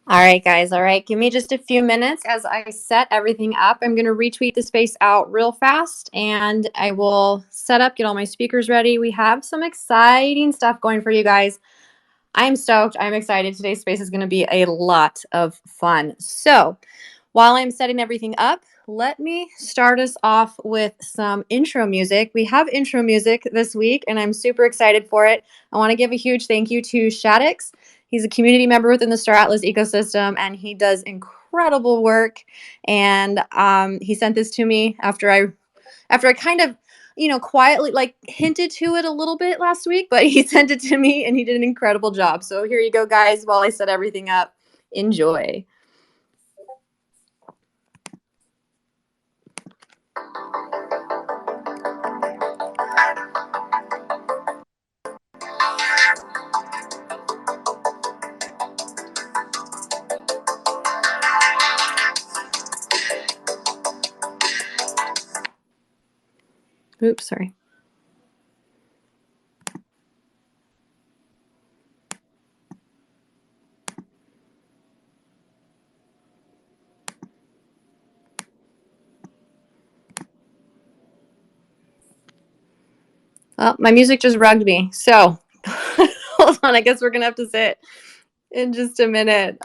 All right, guys. All right. Give me just a few minutes as I set everything up. I'm going to retweet the space out real fast and I will set up, get all my speakers ready. We have some exciting stuff going for you guys. I'm stoked. I'm excited. Today's space is going to be a lot of fun. So, while I'm setting everything up, let me start us off with some intro music. We have intro music this week, and I'm super excited for it. I want to give a huge thank you to Shaddix. He's a community member within the Star Atlas ecosystem, and he does incredible work. And he sent this to me after I kind of quietly like hinted to it a little bit last week, but he sent it to me and he did an incredible job. So here you go, guys, while I set everything up. Enjoy. Oops, sorry. Well, my music just rugged me. So hold on. I guess we're going to have to sit in just a minute.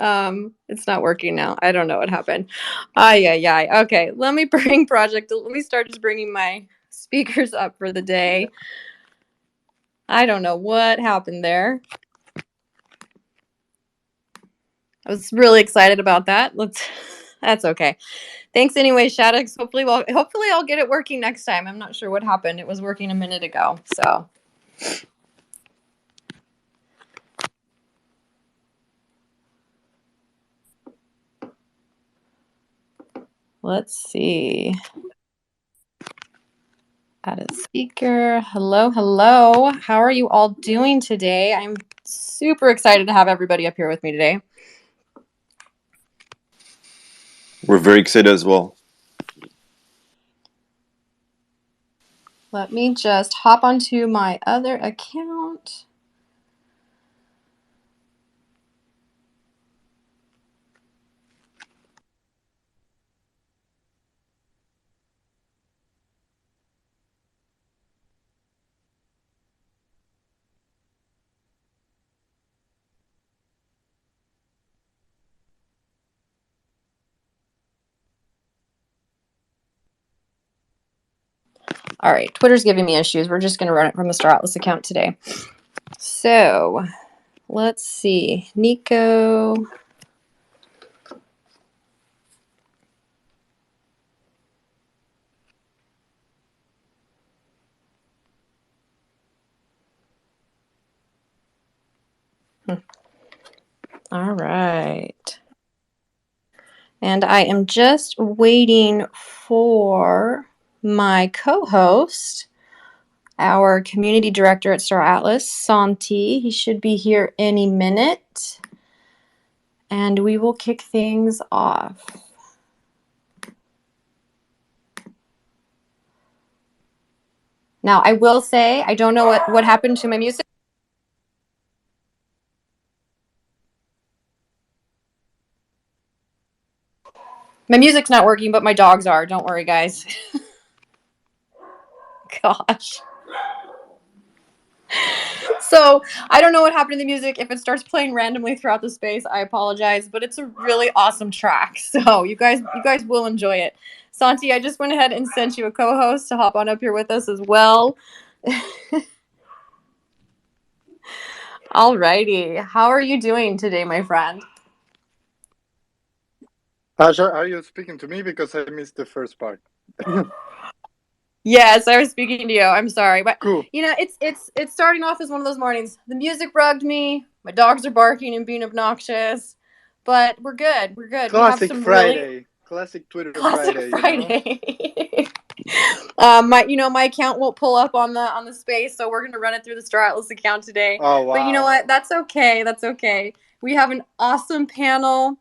It's not working now. I don't know what happened. Ay, ay, ay. Okay. Let me start just bringing my speakers up for the day. I don't know what happened there. I was really excited about that. That's okay. Thanks anyway, Shaddix. Hopefully I'll get it working next time. I'm not sure what happened. It was working a minute ago. So let's see. Add a speaker. Hello, hello. How are you all doing today? I'm super excited to have everybody up here with me today. We're very excited as well. Let me just hop onto my other account. All right, Twitter's giving me issues. We're just going to run it from the Star Atlas account today. So let's see. Nico. All right. And I am just waiting for my co-host, our community director at Star Atlas, Santi. He should be here any minute. And we will kick things off. Now, I will say, I don't know what happened to my music. My music's not working, but my dogs are. Don't worry, guys. Gosh. So I don't know what happened to the music. If it starts playing randomly throughout the space, I apologize, but it's a really awesome track. So you guys will enjoy it. Santi, I just went ahead and sent you a co-host to hop on up here with us as well. Alrighty. How are you doing today, my friend? Asha, are you speaking to me? Because I missed the first part. Yes, I was speaking to you. I'm sorry, but Cool. It's starting off as one of those mornings. The music rugged me. My dogs are barking and being obnoxious, but we're good. We're good. Classic we have some Friday. Really Classic Twitter classic Friday. Friday. My account won't pull up on the space, so we're gonna run it through the Star Atlas account today. Oh wow! But you know what? That's okay. That's okay. We have an awesome panel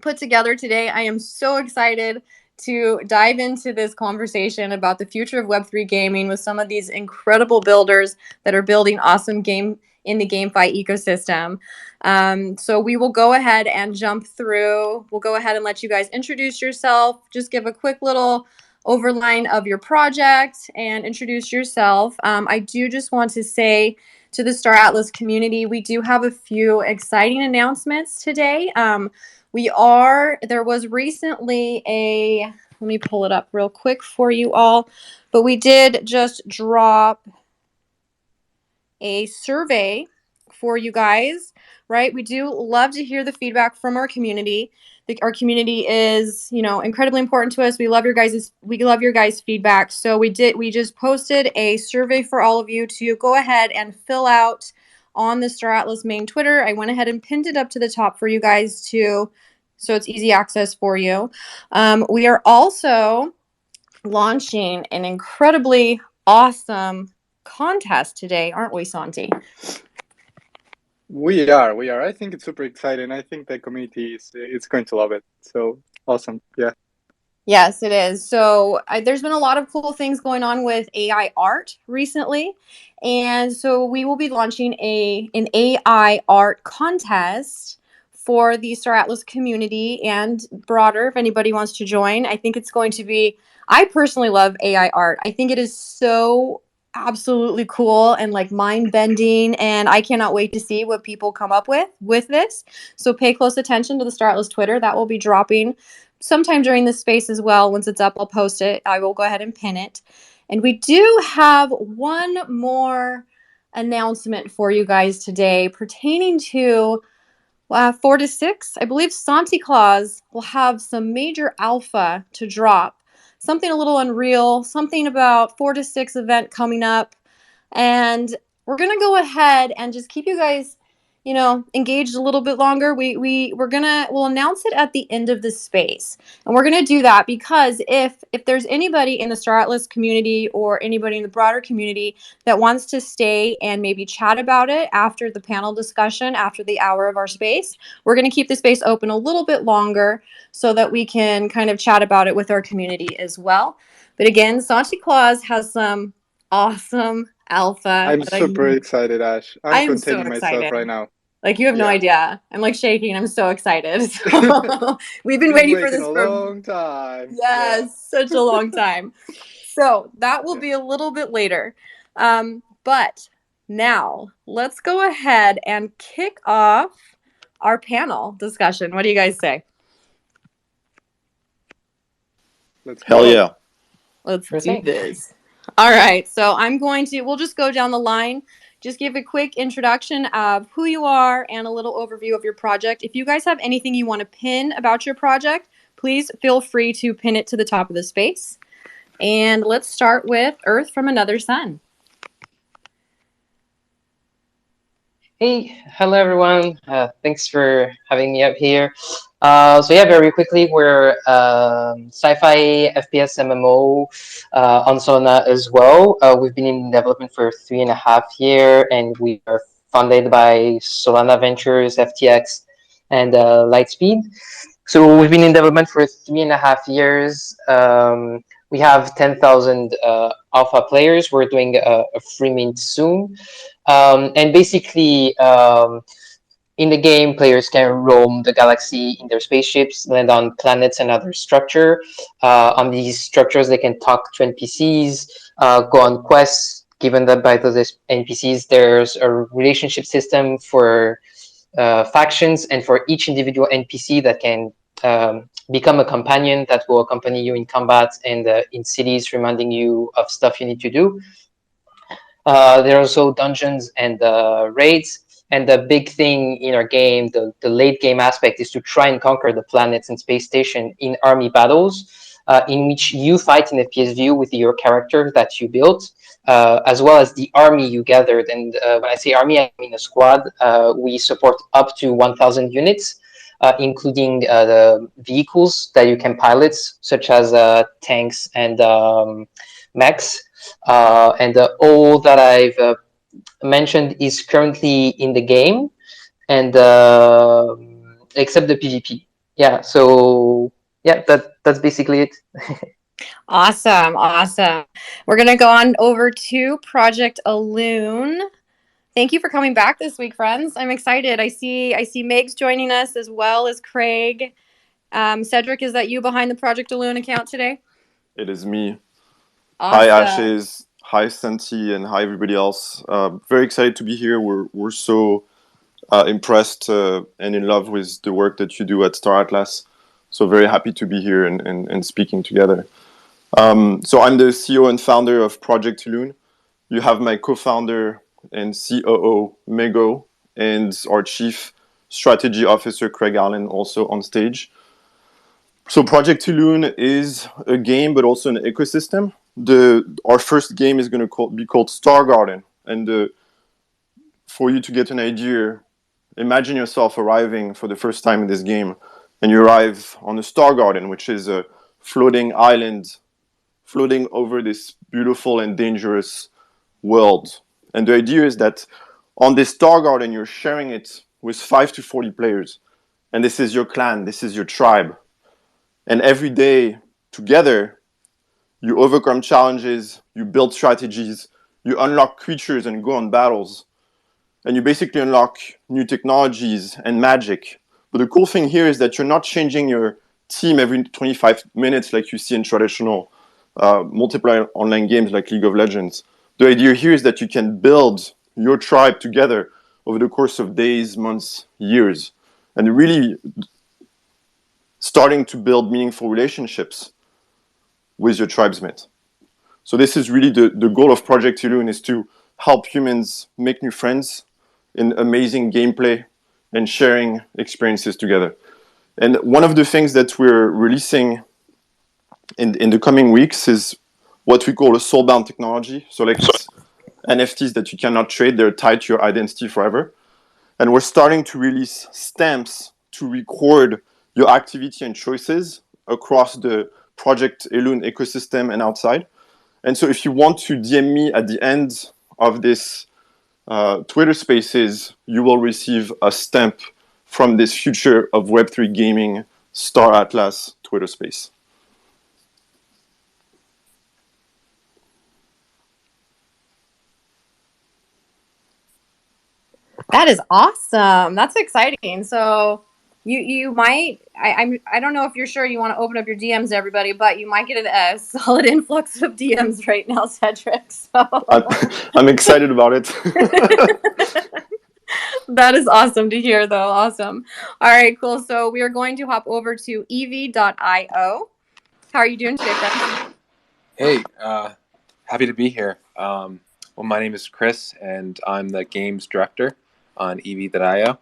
put together today. I am so excited to dive into this conversation about the future of Web3 gaming with some of these incredible builders that are building awesome game in the GameFi ecosystem. So we will go ahead and jump through. We'll go ahead and let you guys introduce yourself. Just give a quick little overline of your project and introduce yourself. I do just want to say to the Star Atlas community, we do have a few exciting announcements today. There was recently let me pull it up real quick for you all, but we did just drop a survey for you guys, right? We do love to hear the feedback from our community. Our community is, incredibly important to us. We love your guys' feedback. So we just posted a survey for all of you to go ahead and fill out on the Star Atlas main Twitter. I went ahead and pinned it up to the top for you guys too, so it's easy access for you. We are also launching an incredibly awesome contest today, aren't we, Santi? We are. I think it's super exciting. I think the community is going to love it. So awesome. Yeah. Yes, it is. So there's been a lot of cool things going on with AI art recently. And so we will be launching an AI art contest for the Star Atlas community and broader if anybody wants to join. I think it's going to be, I personally love AI art. I think it is so absolutely cool and like mind bending, and I cannot wait to see what people come up with this. So pay close attention to the Star Atlas Twitter. That will be dropping sometime during this space as well. Once it's up, I'll post it. I will go ahead and pin it. And we do have one more announcement for you guys today pertaining to 4 to 6. I believe Santi Claus will have some major alpha to drop. Something a little unreal, something about 4 to 6 event coming up. And we're going to go ahead and just keep you guys engaged a little bit longer. We'll announce it at the end of the space. And we're going to do that because if there's anybody in the Star Atlas community or anybody in the broader community that wants to stay and maybe chat about it after the panel discussion, after the hour of our space, we're going to keep the space open a little bit longer so that we can kind of chat about it with our community as well. But again, Santi Claus has some awesome alpha. I'm super excited, Ash. I'm I'm so containing myself excited. right now. Like, you have no Yeah. idea. I'm like shaking. I'm so excited. So, we've been waiting for this a for long time. yes, such a long time. So that will be a little bit later. But now let's go ahead and kick off our panel discussion. What do you guys say? Let's Hell go. yeah. Let's do this. All right. So we'll just go down the line. Just give a quick introduction of who you are and a little overview of your project. If you guys have anything you want to pin about your project, please feel free to pin it to the top of the space. And let's start with Earth from Another Sun. Hey, hello everyone. Thanks for having me up here. So yeah, very quickly, we're sci-fi FPS MMO on Solana as well. We've been in development for 3.5 years, and we are funded by Solana Ventures, FTX, and Lightspeed. So we've been in development for 3.5 years. We have 10,000 alpha players. We're doing a free mint soon. And basically, in the game, players can roam the galaxy in their spaceships, land on planets and other structure. On these structures, they can talk to NPCs, go on quests. Given that by those NPCs, there's a relationship system for factions, and for each individual NPC that can become a companion that will accompany you in combat and in cities, reminding you of stuff you need to do. There are also dungeons and raids. And the big thing in our game, the late game aspect, is to try and conquer the planets and space station in army battles, in which you fight in FPS view with your character that you built, as well as the army you gathered. And when I say army, I mean a squad. We support up to 1,000 units, including the vehicles that you can pilot, such as tanks and mechs. And all that I've mentioned is currently in the game, and except the PvP. Yeah, so yeah, that's basically it. Awesome. We're going to go on over to Project Alune. Thank you for coming back this week, friends. I'm excited. I see Meg's joining us as well as Craig. Cedric, is that you behind the Project Alone account today? It is me. Awesome. Hi, Ashes. Hi, Santi, and hi, everybody else. Very excited to be here. We're so impressed and in love with the work that you do at Star Atlas. So very happy to be here and speaking together. So I'm the CEO and founder of Project Loon. You have my co-founder and COO, Mego, and our Chief Strategy Officer, Craig Allen, also on stage. So Project Loon is a game, but also an ecosystem. Our first game is going to be called Star Garden. And for you to get an idea, imagine yourself arriving for the first time in this game, and you arrive on a Star Garden, which is a floating island floating over this beautiful and dangerous world. And the idea is that on this Star Garden, you're sharing it with 5 to 40 players. And this is your clan, this is your tribe. And every day, together, you overcome challenges, you build strategies, you unlock creatures and go on battles. And you basically unlock new technologies and magic. But the cool thing here is that you're not changing your team every 25 minutes like you see in traditional multiplayer online games like League of Legends. The idea here is that you can build your tribe together over the course of days, months, years, and really starting to build meaningful relationships with your tribesmates. So this is really the goal of Project Loon, is to help humans make new friends in amazing gameplay and sharing experiences together. And one of the things that we're releasing in the coming weeks is what we call a soulbound technology. So like NFTs that you cannot trade, they're tied to your identity forever. And we're starting to release stamps to record your activity and choices across the Project Loon ecosystem and outside. And so if you want to DM me at the end of this Twitter Spaces, you will receive a stamp from this future of Web3 gaming Star Atlas Twitter Space. That is awesome. That's exciting. So you might I don't know if you're sure you want to open up your DMs to everybody, but you might get a solid influx of DMs right now, Cedric. So I'm excited about it. That is awesome to hear, though. Awesome. All right, cool. So we are going to hop over to ev.io. How are you doing today, friends? Hey, happy to be here. Well, my name is Chris, and I'm the games director on ev.io.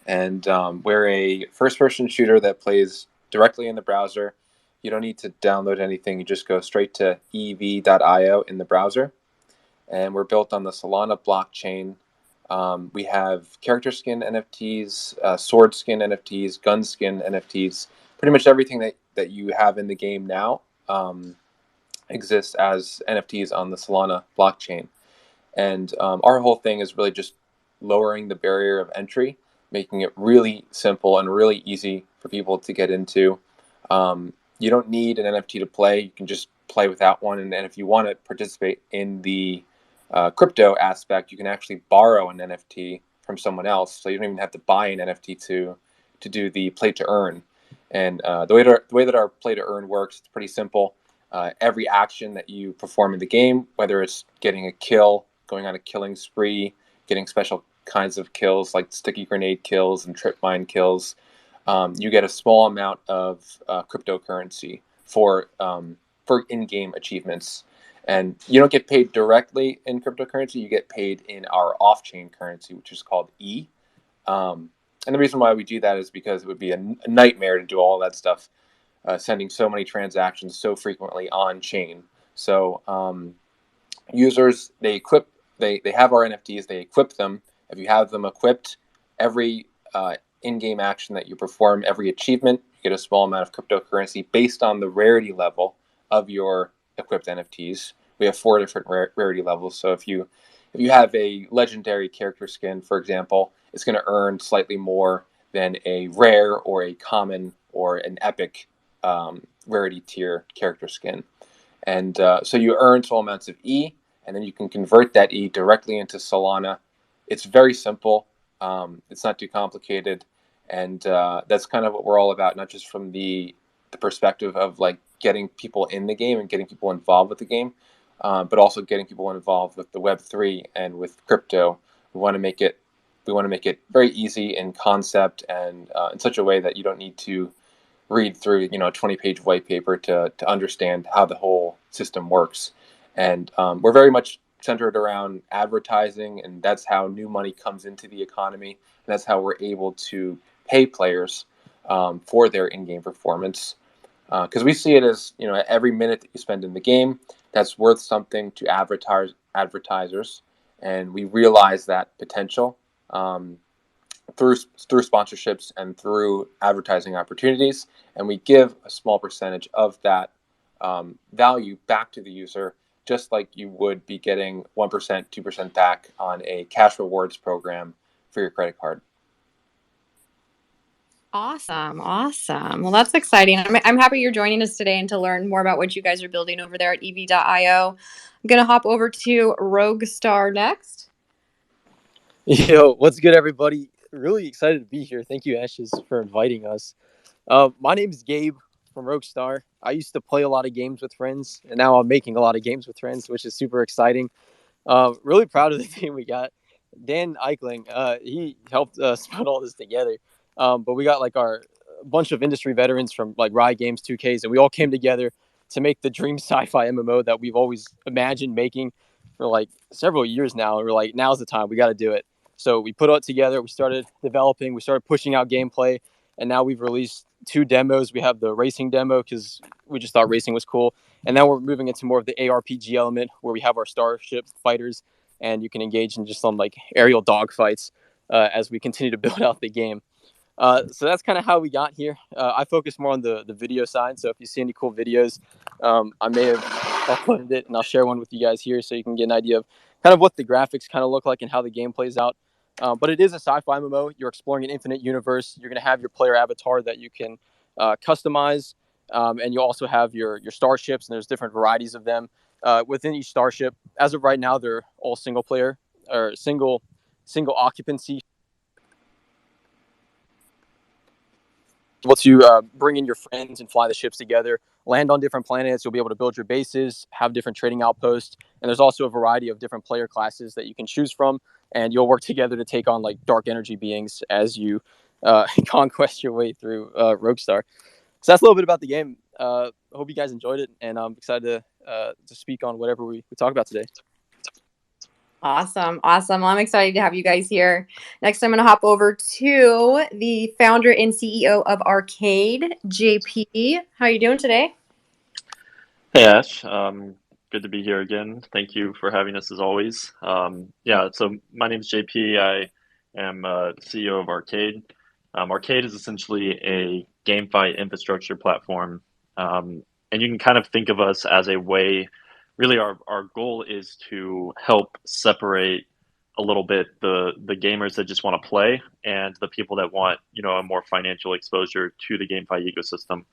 And we're a first-person shooter that plays directly in the browser. You don't need to download anything. You just go straight to ev.io in the browser. And we're built on the Solana blockchain. We have character skin NFTs, sword skin NFTs, gun skin NFTs. Pretty much everything that you have in the game now exists as NFTs on the Solana blockchain. And our whole thing is really just lowering the barrier of entry, making it really simple and really easy for people to get into. You don't need an NFT to play. You can just play without one. And if you want to participate in the crypto aspect, you can actually borrow an NFT from someone else. So you don't even have to buy an NFT to do the play to earn. And the way that our play to earn works, it's pretty simple. Every action that you perform in the game, whether it's getting a kill, going on a killing spree, getting special kinds of kills like sticky grenade kills and trip mine kills, you get a small amount of cryptocurrency for in-game achievements. And you don't get paid directly in cryptocurrency. You get paid in our off-chain currency, which is called E. And the reason why we do that is because it would be a nightmare to do all that stuff, sending so many transactions so frequently on chain. So users, they have our NFTs, they equip them. If you have them equipped, every in-game action that you perform, every achievement, you get a small amount of cryptocurrency based on the rarity level of your equipped NFTs. We have 4 different rarity levels. So if you have a legendary character skin, for example, it's going to earn slightly more than a rare or a common or an epic rarity tier character skin. And so you earn small amounts of E, and then you can convert that E directly into Solana. it's very simple. It's not too complicated, and that's kind of what we're all about. Not just from the perspective of like getting people in the game and getting people involved with the game, but also getting people involved with the Web3 and with crypto. We want to make it very easy in concept and in such a way that you don't need to read through a 20-page white paper to understand how the whole system works. And we're very much centered around advertising, and that's how new money comes into the economy, and that's how we're able to pay players for their in-game performance. Because we see it as, every minute that you spend in the game, that's worth something to advertisers, and we realize that potential through sponsorships and through advertising opportunities, and we give a small percentage of that value back to the user, just like you would be getting 1%, 2% back on a cash rewards program for your credit card. Awesome. Well, that's exciting. I'm happy you're joining us today and to learn more about what you guys are building over there at EV.io. I'm going to hop over to Roguestar next. Yo, what's good, everybody? Really excited to be here. Thank you, Ashes, for inviting us. My name is Gabe from Roguestar. I used to play a lot of games with friends, and now I'm making a lot of games with friends, which is super exciting. Really proud of the team we got. Dan Eichling, he helped us put all this together. But we got like a bunch of industry veterans from like Riot Games, 2Ks, and we all came together to make the dream sci-fi MMO that we've always imagined making for like several years now. And we're like, now's the time, we got to do it. So we put it together, we started developing, we started pushing out gameplay, and now we've released 2 demos. We have the racing demo because we just thought racing was cool. And now we're moving into more of the ARPG element where we have our starship fighters and you can engage in just some like aerial dogfights as we continue to build out the game. So that's kind of how we got here. I focus more on the video side. So if you see any cool videos, I may have uploaded it and I'll share one with you guys here so you can get an idea of kind of what the graphics kind of look like and how the game plays out. But it is a sci-fi MMO. You're exploring an infinite universe. You're going to have your player avatar that you can customize. And you also have your starships, and there's different varieties of them. Within each starship, as of right now, they're all single player or single occupancy. Able to bring in your friends and fly the ships together, land on different planets. You'll be able to build your bases, have different trading outposts, and there's also a variety of different player classes that you can choose from, and you'll work together to take on like dark energy beings as you conquest your way through Roguestar. So that's a little bit about the game. I hope you guys enjoyed it, and I'm excited to speak on whatever we talk about today. Awesome. Well, I'm excited to have you guys here. Next, I'm going to hop over to the founder and CEO of Arcade, JP. How are you doing today? Hey, Ash. Good to be here again. Thank you for having us as always. So my name is JP. I am CEO of Arcade. Arcade is essentially a GameFi infrastructure platform. And you can kind of think of us as a way, really our goal is to help separate a little bit the gamers that just want to play and the people that want, a more financial exposure to the GameFi ecosystem.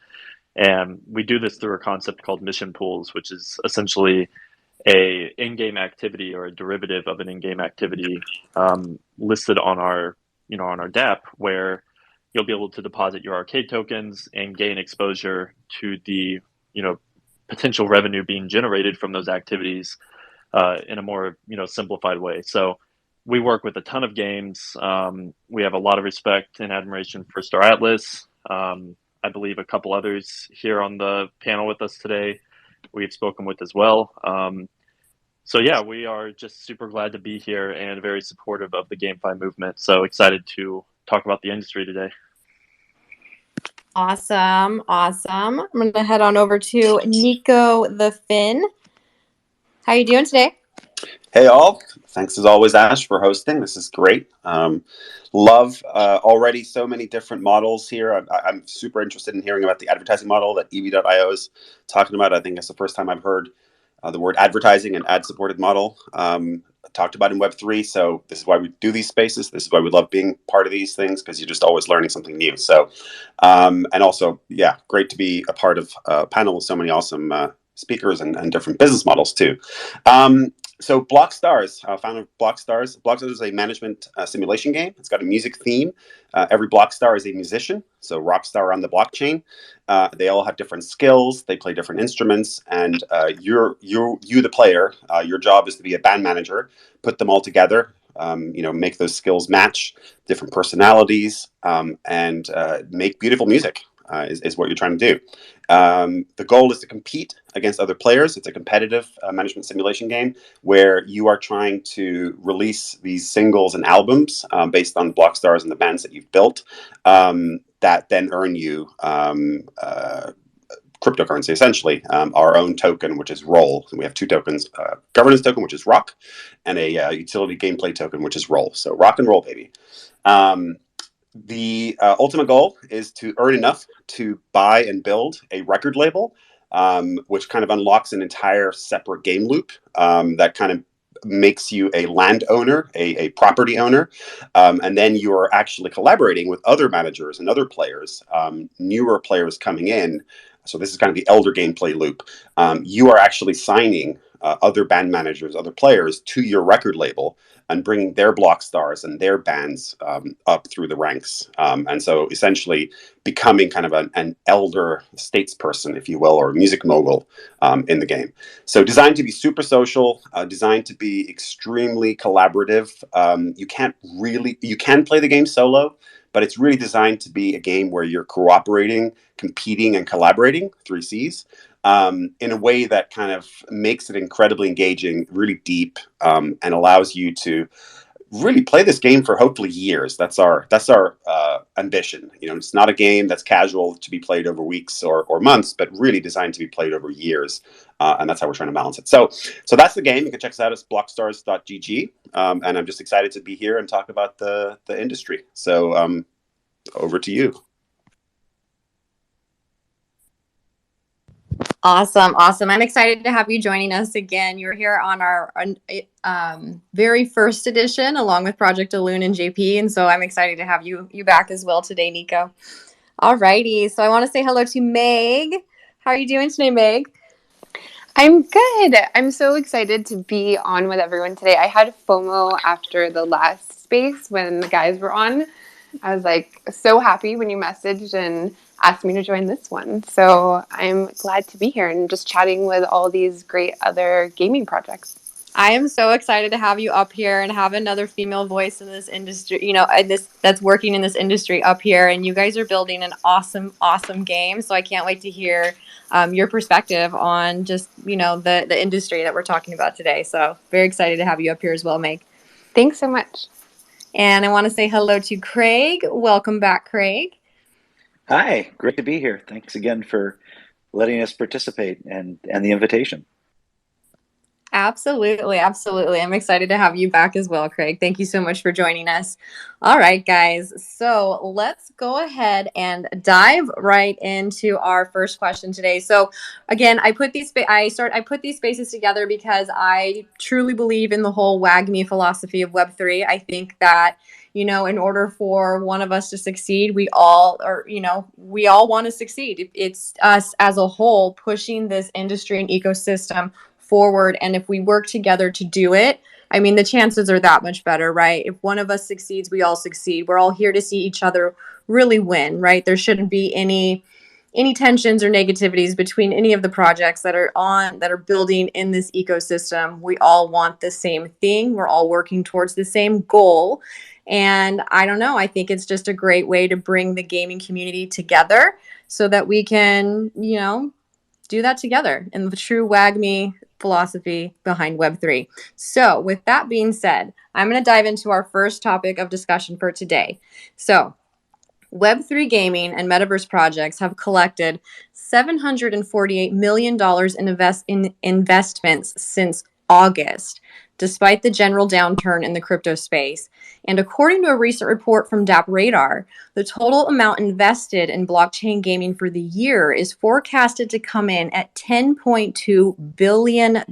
And we do this through a concept called mission pools, which is essentially a in-game activity or a derivative of an in-game activity listed on our DApp, where you'll be able to deposit your Arcade tokens and gain exposure to the potential revenue being generated from those activities in a more simplified way. So we work with a ton of games. We have a lot of respect and admiration for Star Atlas. I believe a couple others here on the panel with us today we've spoken with as well. We are just super glad to be here and very supportive of the GameFi movement. So excited to talk about the industry today. Awesome. I'm going to head on over to Nico the Finn. How are you doing today? Hey all, thanks as always, Ash, for hosting. This is great. Love already so many different models here. I'm super interested in hearing about the advertising model that EV.io is talking about. I think it's the first time I've heard the word advertising and ad-supported model talked about in Web3. So this is why we do these spaces. This is why we love being part of these things, because you're just always learning something new. So, and also, great to be a part of a panel with so many awesome speakers and different business models too. So BlockStars, founder of BlockStars. BlockStars is a management simulation game. It's got a music theme. Every Blockstar is a musician, so rock star on the blockchain. They all have different skills. They play different instruments, and you, the player, your job is to be a band manager, put them all together. Make those skills match, different personalities, and make beautiful music. Is what you're trying to do. The goal is to compete against other players. It's a competitive management simulation game where you are trying to release these singles and albums based on Blockstars and the bands that you've built that then earn you cryptocurrency, essentially, our own token, which is Roll. So we have two tokens, governance token, which is Rock, and a utility gameplay token, which is Roll. So rock and roll, baby. The ultimate goal is to earn enough to buy and build a record label, which kind of unlocks an entire separate game loop that kind of makes you a landowner, a property owner. And then you are actually collaborating with other managers and other players, newer players coming in. So this is kind of the elder gameplay loop. You are actually signing other band managers, other players to your record label and bringing their block stars and their bands up through the ranks. And so essentially becoming kind of an elder statesperson, if you will, or a music mogul in the game. So designed to be super social, designed to be extremely collaborative. You can play the game solo, but it's really designed to be a game where you're cooperating, competing, and collaborating, 3 Cs, in a way that kind of makes it incredibly engaging, really deep, and allows you to really play this game for hopefully years. That's our ambition. It's not a game that's casual to be played over weeks or months, but really designed to be played over years. And that's how we're trying to balance it. So that's the game. You can check us out at blockstars.gg. And I'm just excited to be here and talk about the industry. So over to you. Awesome. I'm excited to have you joining us again. You're here on our very first edition, along with Project Alune and JP, and so I'm excited to have you back as well today, Nico. Alrighty, so I want to say hello to Meg. How are you doing today, Meg? I'm good. I'm so excited to be on with everyone today. I had FOMO after the last space when the guys were on. I was like so happy when you messaged and asked me to join this one. So I'm glad to be here and just chatting with all these great other gaming projects. I am so excited to have you up here and have another female voice in this industry, that's working in this industry up here. And you guys are building an awesome game. So I can't wait to hear your perspective on just, the industry that we're talking about today. So very excited to have you up here as well, Meg. Thanks so much. And I want to say hello to Craig. Welcome back, Craig. Hi, great to be here. Thanks again for letting us participate and the invitation. Absolutely. I'm excited to have you back as well, Craig. Thank you so much for joining us. All right, guys. So let's go ahead and dive right into our first question today. So again, I put these spaces together because I truly believe in the whole WAGMI philosophy of Web3. I think that in order for one of us to succeed, we all want to succeed. It's us as a whole pushing this industry and ecosystem forward, and if we work together to do it, the chances are that much better, right? If one of us succeeds, we all succeed. We're all here to see each other really win, right? There shouldn't be any tensions or negativities between any of the projects that are building in this ecosystem. We all want the same thing. We're all working towards the same goal. And I don't know, I think it's just a great way to bring the gaming community together so that we can, do that together in the true WAGMI philosophy behind Web3. So with that being said, I'm going to dive into our first topic of discussion for today. So Web3 gaming and metaverse projects have collected $748 million in investments since August, despite the general downturn in the crypto space. And according to a recent report from DappRadar, the total amount invested in blockchain gaming for the year is forecasted to come in at $10.2 billion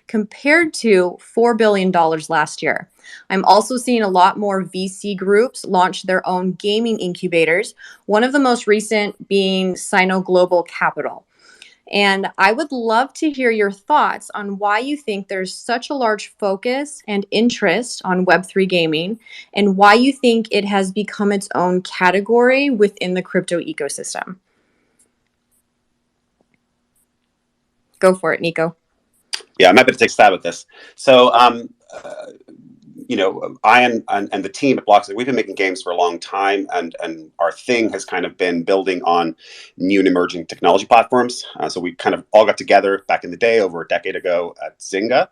compared to $4 billion last year. I'm also seeing a lot more VC groups launch their own gaming incubators, one of the most recent being Sino Global Capital. And I would love to hear your thoughts on why you think there's such a large focus and interest on Web3 gaming, and why you think it has become its own category within the crypto ecosystem. Go for it, Nico. Yeah, I'm happy to take a stab at this. So, I and the team at Blockchain, we've been making games for a long time, and our thing has kind of been building on new and emerging technology platforms. So we kind of all got together back in the day, over a decade ago, at Zynga,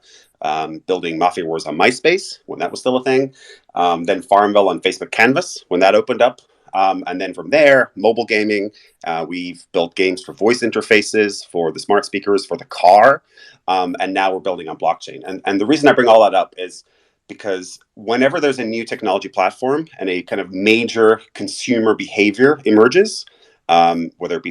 building Mafia Wars on MySpace when that was still a thing. Then Farmville on Facebook Canvas when that opened up. And then from there, mobile gaming. We've built games for voice interfaces, for the smart speakers, for the car. And now we're building on blockchain. And the reason I bring all that up is because whenever there's a new technology platform and a kind of major consumer behavior emerges, whether it be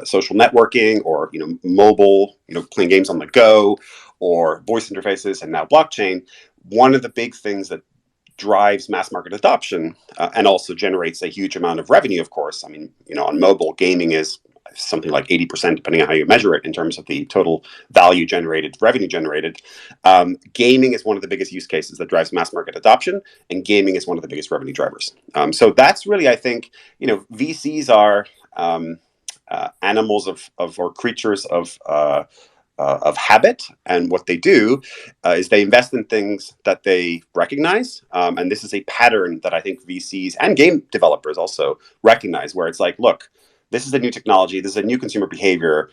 social networking, or mobile, playing games on the go, or voice interfaces, and now blockchain, one of the big things that drives mass market adoption, and also generates a huge amount of revenue, of course. I mean, on mobile, gaming is something like 80%, depending on how you measure it, in terms of the total value generated, revenue generated. Gaming is one of the biggest use cases that drives mass market adoption, and gaming is one of the biggest revenue drivers. So that's really, I think, VCs are animals or creatures of habit, and what they do is they invest in things that they recognize, and this is a pattern that I think VCs and game developers also recognize, where it's like, look, this is a new technology, this is a new consumer behavior.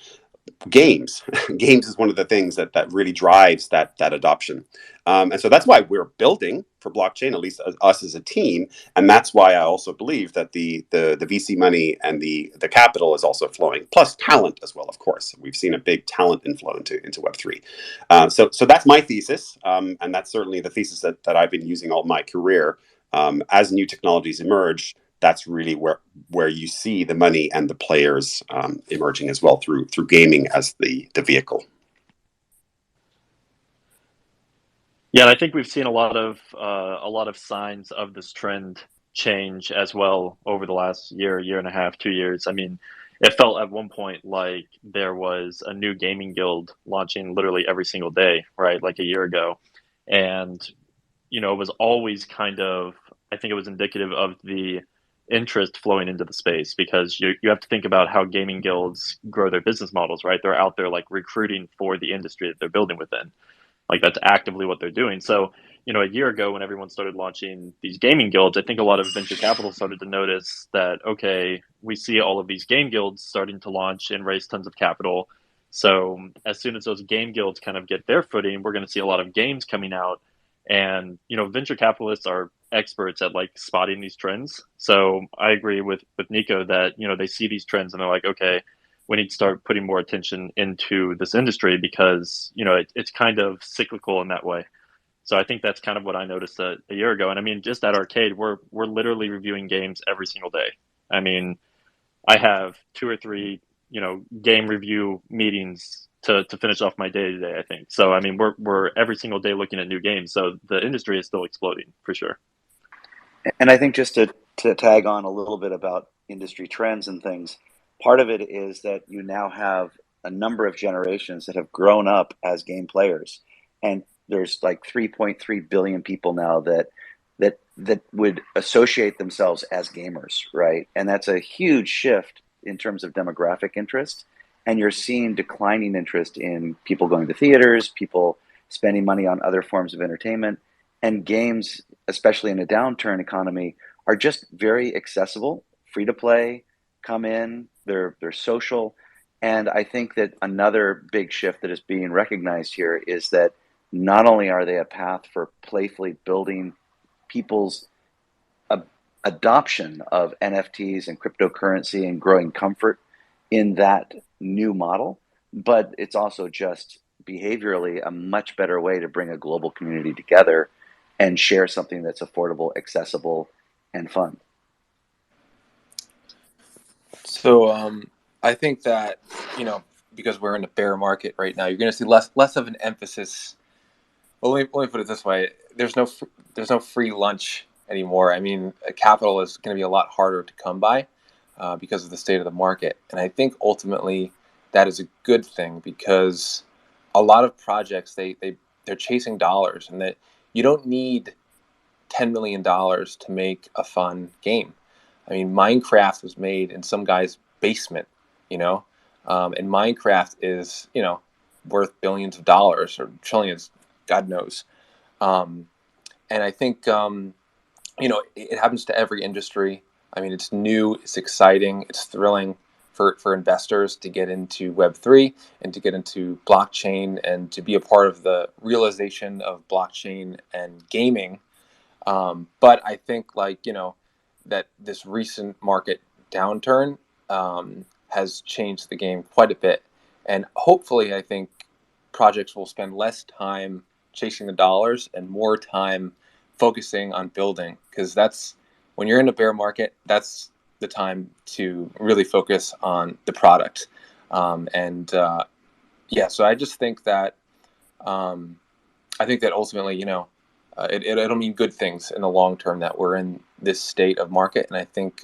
Games is one of the things that really drives that adoption, and so that's why we're building for blockchain, at least us as a team, and that's why I also believe that the VC money and the capital is also flowing, plus talent as well. Of course, we've seen a big talent inflow into Web3. So that's my thesis, and that's certainly the thesis that I've been using all my career. As new technologies emerge, that's really where you see the money and the players emerging as well, through gaming as the vehicle. Yeah, and I think we've seen a lot of signs of this trend change as well over the last year and a half, 2 years. I mean, it felt at one point like there was a new gaming guild launching literally every single day, right? Like a year ago. And, it was always kind of, I think it was indicative of the interest flowing into the space, because you have to think about how gaming guilds grow their business models, right? They're out there like recruiting for the industry that they're building within. Like that's actively what they're doing. So, a year ago when everyone started launching these gaming guilds, I think a lot of venture capital started to notice that, okay, we see all of these game guilds starting to launch and raise tons of capital. So as soon as those game guilds kind of get their footing, we're going to see a lot of games coming out. And, venture capitalists are experts at like spotting these trends. So I agree with Nico that, they see these trends and they're like, okay, we need to start putting more attention into this industry, because, it's kind of cyclical in that way. So I think that's kind of what I noticed a year ago. And I mean, just at Arcade, we're literally reviewing games every single day. I mean, I have 2 or 3, game review meetings to finish off my day today, I think. So, I mean, we're every single day looking at new games. So the industry is still exploding for sure. And I think just to tag on a little bit about industry trends and things, part of it is that you now have a number of generations that have grown up as game players. And there's like 3.3 billion people now that would associate themselves as gamers, right? And that's a huge shift in terms of demographic interest. And you're seeing declining interest in people going to theaters, people spending money on other forms of entertainment. And games, especially in a downturn economy, are just very accessible, free to play, come in, they're social. And I think that another big shift that is being recognized here is that not only are they a path for playfully building people's adoption of NFTs and cryptocurrency and growing comfort in that new model, but it's also just behaviorally a much better way to bring a global community together and share something that's affordable, accessible, and fun. So I think that, because we're in a bear market right now, you're going to see less of an emphasis. Well, let me put it this way: there's no free lunch anymore. I mean, capital is going to be a lot harder to come by because of the state of the market, and I think ultimately that is a good thing, because a lot of projects, they're chasing dollars, and that you don't need $10 million to make a fun game. I mean, Minecraft was made in some guy's basement, you know, and Minecraft is, you know, worth billions of dollars or trillions, God knows. And I think, you know, it happens to every industry. I mean, it's new, it's exciting, it's thrilling for investors to get into Web3 and to get into blockchain and to be a part of the realization of blockchain and gaming. But I think, like, you know, that this recent market downturn has changed the game quite a bit. And hopefully, I think projects will spend less time chasing the dollars and more time focusing on building, because that's when you're in a bear market, that's the time to really focus on the product. Yeah, so I just think that ultimately, you know, it'll mean good things in the long term that we're in this state of market. And I think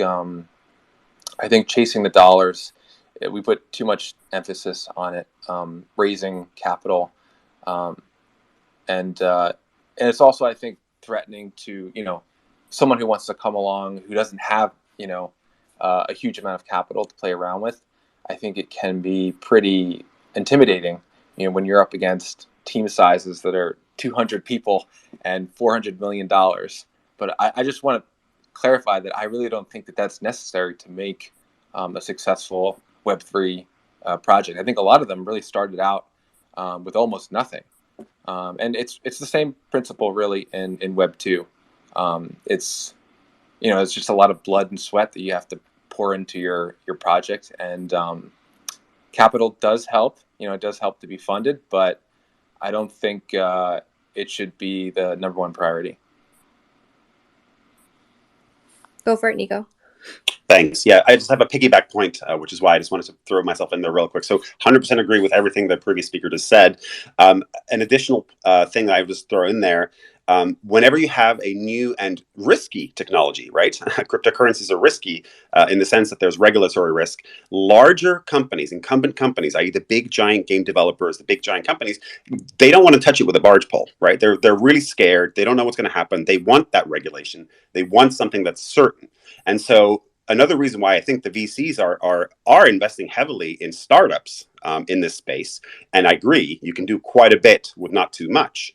chasing the dollars, we put too much emphasis on it, raising capital, and it's also, I think, threatening to, you know, someone who wants to come along who doesn't have, you know, a huge amount of capital to play around with. I think it can be pretty intimidating, you know, when you're up against team sizes that are 200 people and $400 million. But I just want to clarify that I really don't think that that's necessary to make a successful Web3 project. I think a lot of them really started out with almost nothing. And it's the same principle really in Web 2. It's, you know, it's just a lot of blood and sweat that you have to pour into your project, and capital does help. You know, it does help to be funded, but I don't think it should be the number one priority. Go for it, Nico. Thanks. Yeah, I just have a piggyback point, which is why I just wanted to throw myself in there real quick. So 100% agree with everything the previous speaker just said. An additional thing that I would just throw in there, whenever you have a new and risky technology, right? Cryptocurrencies are risky in the sense that there's regulatory risk. Larger companies, incumbent companies, i.e. the big giant game developers, the big giant companies, they don't want to touch it with a barge pole, right? They're really scared. They don't know what's going to happen. They want that regulation. They want something that's certain. And so another reason why I think the VCs are investing heavily in startups in this space, and I agree, you can do quite a bit with not too much,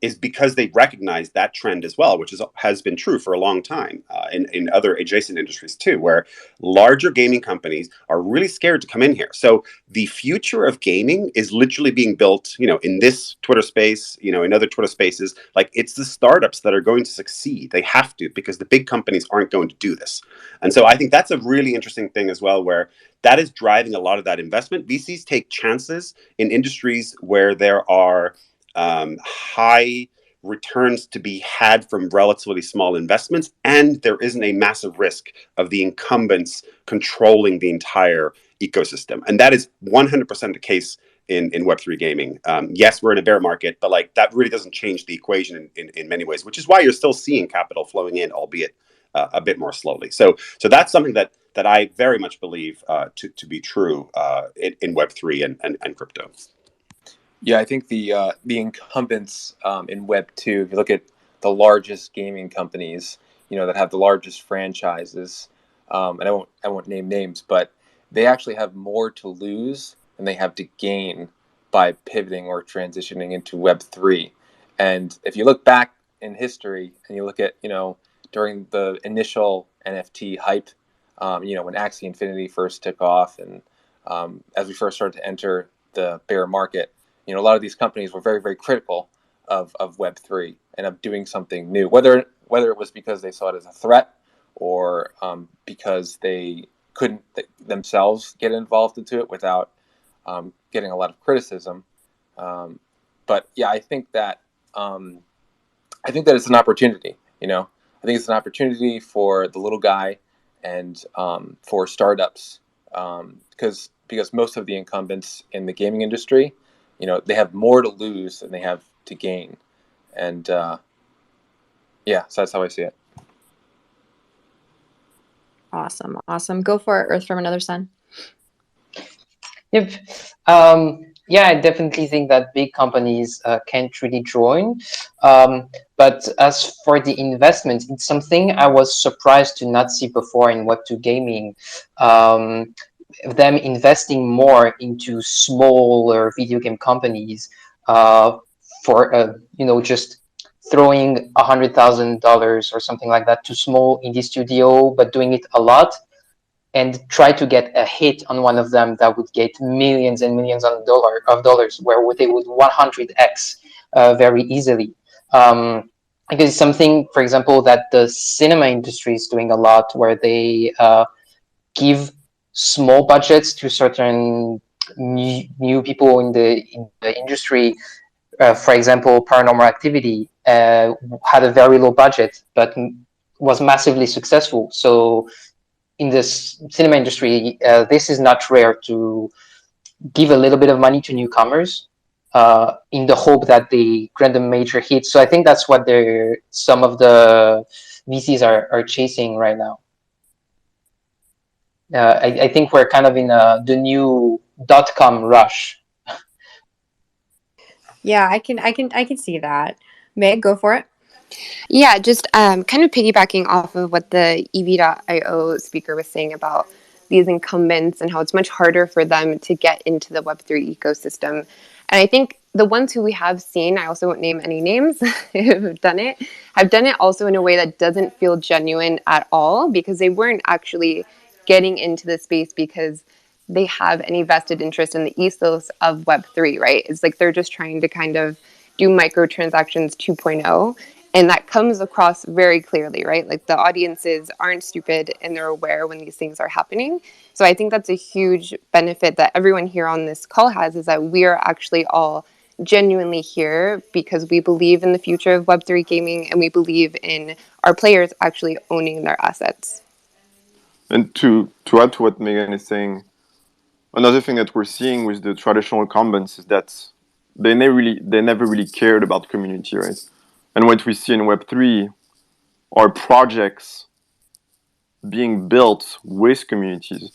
is because they recognize that trend as well, which has been true for a long time in other adjacent industries too, where larger gaming companies are really scared to come in here. So the future of gaming is literally being built, you know, in this Twitter space, you know, in other Twitter spaces. Like, it's the startups that are going to succeed. They have to, because the big companies aren't going to do this. And so I think that's a really interesting thing as well, where that is driving a lot of that investment. VCs take chances in industries where there are high returns to be had from relatively small investments, and there isn't a massive risk of the incumbents controlling the entire ecosystem. And that is 100% the case in Web3 gaming. Yes, we're in a bear market, but like, that really doesn't change the equation in many ways, which is why you're still seeing capital flowing in, albeit a bit more slowly. So that's something that I very much believe to be true in Web3 and crypto. Yeah, I think the incumbents in Web 2, if you look at the largest gaming companies, you know, that have the largest franchises, and I won't name names, but they actually have more to lose than they have to gain by pivoting or transitioning into Web 3. And if you look back in history and you look at, you know, during the initial NFT hype, you know, when Axie Infinity first took off, and as we first started to enter the bear market, you know, a lot of these companies were very, very critical of Web3 and of doing something new, whether it was because they saw it as a threat or because they couldn't themselves get involved into it without getting a lot of criticism. But yeah, I think that it's an opportunity. You know, I think it's an opportunity for the little guy and for startups, because most of the incumbents in the gaming industry, you know, they have more to lose than they have to gain. And yeah, so that's how I see it. Awesome. Go for it, Earth from Another Sun. Yep. Yeah, I definitely think that big companies can't really join. But as for the investment, it's something I was surprised to not see before in Web2 gaming. Them investing more into smaller video game companies for just throwing $100,000 or something like that to small indie studio, but doing it a lot and try to get a hit on one of them that would get millions and millions of dollars, where they would 100x very easily. Because something, for example, that the cinema industry is doing a lot, where they give small budgets to certain new people in the industry. For example, Paranormal Activity had a very low budget, but was massively successful. So in this cinema industry, this is not rare to give a little bit of money to newcomers in the hope that they grant a major hit. So I think that's what some of the VCs are chasing right now. I think we're kind of in the new .com rush. Yeah, I can see that. Meg, go for it. Yeah, just kind of piggybacking off of what the EV.io speaker was saying about these incumbents and how it's much harder for them to get into the Web3 ecosystem. And I think the ones who we have seen, I also won't name any names, have done it also in a way that doesn't feel genuine at all, because they weren't actually getting into the space because they have any vested interest in the ethos of Web3, right? It's like they're just trying to kind of do microtransactions 2.0. And that comes across very clearly, right? Like the audiences aren't stupid and they're aware when these things are happening. So I think that's a huge benefit that everyone here on this call has, is that we are actually all genuinely here because we believe in the future of Web3 gaming and we believe in our players actually owning their assets. And to add to what Megan is saying, another thing that we're seeing with the traditional incumbents is that they never really cared about community, right? And what we see in Web3 are projects being built with communities.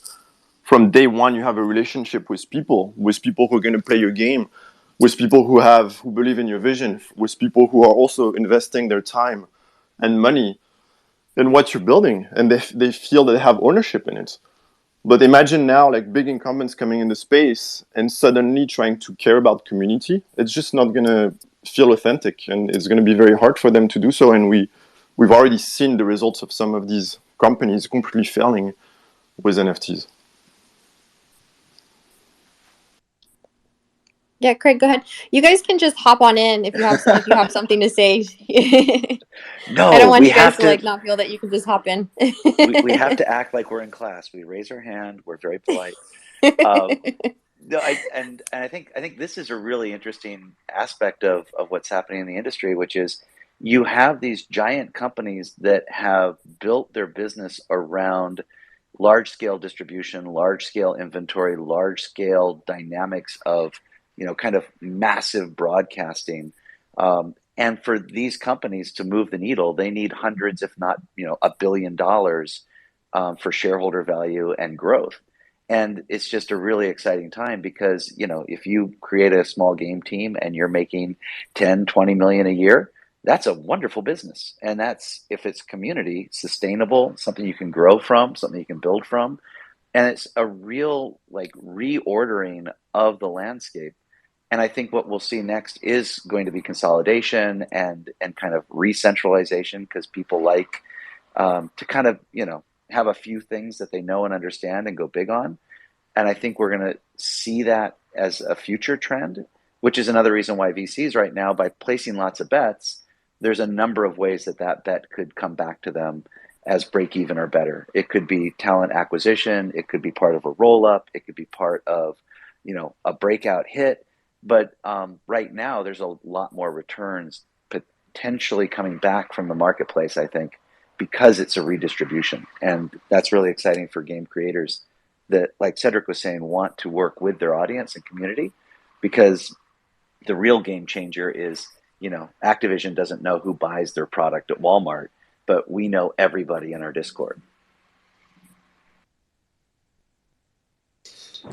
From day one, you have a relationship with people who are going to play your game, with people who believe in your vision, with people who are also investing their time and money in what you're building, and they feel that they have ownership in it. But imagine now, like, big incumbents coming into space and suddenly trying to care about community. It's just not going to feel authentic, and it's going to be very hard for them to do so. And we've already seen the results of some of these companies completely failing with NFTs. Yeah, Craig, go ahead. You guys can just hop on in if you have something to say. No, I don't want we you guys have to like not feel that you can just hop in. we have to act like we're in class. We raise our hand. We're very polite. No, and I think this is a really interesting aspect of what's happening in the industry, which is you have these giant companies that have built their business around large scale distribution, large scale inventory, large scale dynamics of kind of massive broadcasting. And for these companies to move the needle, they need hundreds, if not $1 billion for shareholder value and growth. And it's just a really exciting time because, if you create a small game team and you're making 10, 20 million a year, that's a wonderful business. And that's, if it's community, sustainable, something you can grow from, something you can build from. And it's a real reordering of the landscape. And I think what we'll see next is going to be consolidation and kind of re-centralization, because people like to kind of, have a few things that they know and understand and go big on. And I think we're going to see that as a future trend, which is another reason why VCs right now, by placing lots of bets, there's a number of ways that bet could come back to them as break even or better. It could be talent acquisition. It could be part of a roll up. It could be part of, a breakout hit. But right now, there's a lot more returns potentially coming back from the marketplace, I think, because it's a redistribution. And that's really exciting for game creators that, like Cedric was saying, want to work with their audience and community, because the real game changer is, Activision doesn't know who buys their product at Walmart, but we know everybody in our Discord.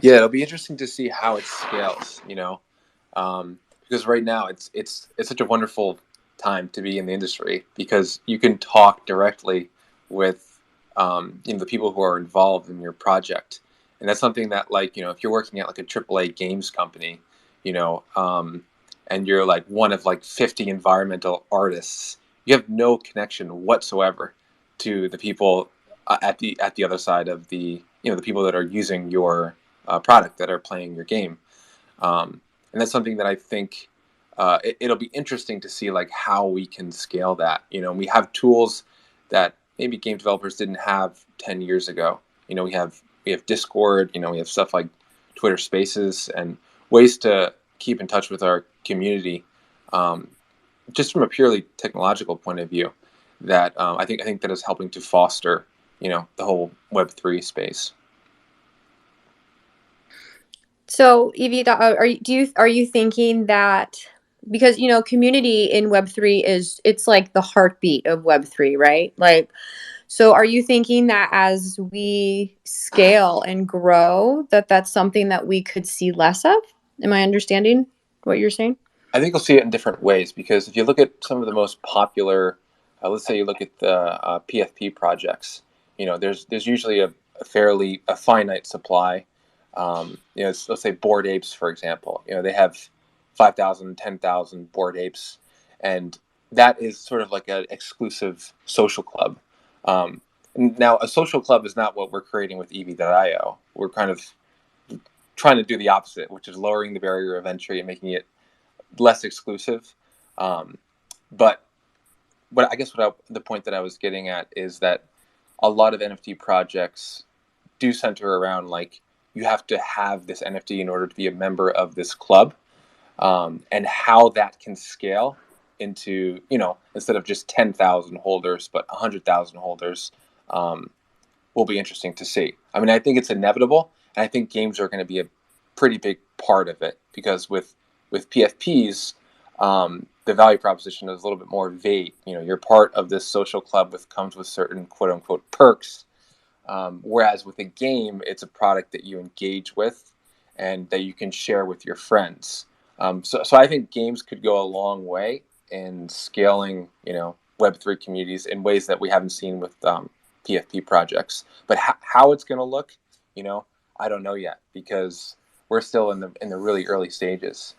Yeah, it'll be interesting to see how it scales. Because right now it's such a wonderful time to be in the industry because you can talk directly with the people who are involved in your project, and that's something that if you're working at like a AAA games company, you know, and you're like one of like 50 environmental artists, you have no connection whatsoever to the people at the other side of the people that are using your product, that are playing your game. And that's something that I think it'll be interesting to see like how we can scale that. We have tools that maybe game developers didn't have 10 years ago. We have Discord. We have stuff like Twitter Spaces and ways to keep in touch with our community, just from a purely technological point of view. That I think that is helping to foster the whole Web3 space. So, Evie, are you thinking that because community in Web3 it's like the heartbeat of Web3, right? Like, so are you thinking that as we scale and grow, that's something that we could see less of? Am I understanding what you're saying? I think you'll see it in different ways because if you look at some of the most popular, let's say you look at the PFP projects, there's usually a finite supply. Let's say Bored Apes, for example. They have 5,000, 10,000 Bored Apes, and that is sort of like an exclusive social club. Now, a social club is not what we're creating with EV.io. We're kind of trying to do the opposite, which is lowering the barrier of entry and making it less exclusive. But I guess the point that I was getting at is that a lot of NFT projects do center around like you have to have this NFT in order to be a member of this club, and how that can scale into instead of just 10,000 holders but 100,000 holders will be interesting to see. I mean, I think it's inevitable, and I think games are going to be a pretty big part of it because with PFPs, the value proposition is a little bit more vague. You're part of this social club comes with certain quote unquote perks. Whereas with a game, it's a product that you engage with and that you can share with your friends. So I think games could go a long way in scaling, Web3 communities in ways that we haven't seen with PFP projects. But how it's going to look, I don't know yet because we're still in the really early stages.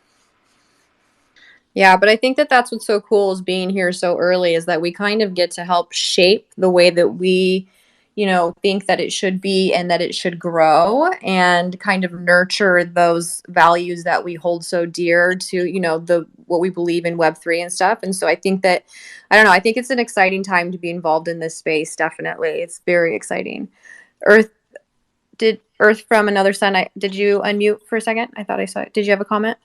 Yeah, but I think that's what's so cool is being here so early is that we kind of get to help shape the way that we, think that it should be and that it should grow and kind of nurture those values that we hold so dear to, what we believe in Web3 and stuff. And so I think that, I don't know, I think it's an exciting time to be involved in this space. Definitely. It's very exciting. Earth from Another Sun. Did you unmute for a second? I thought I saw it. Did you have a comment?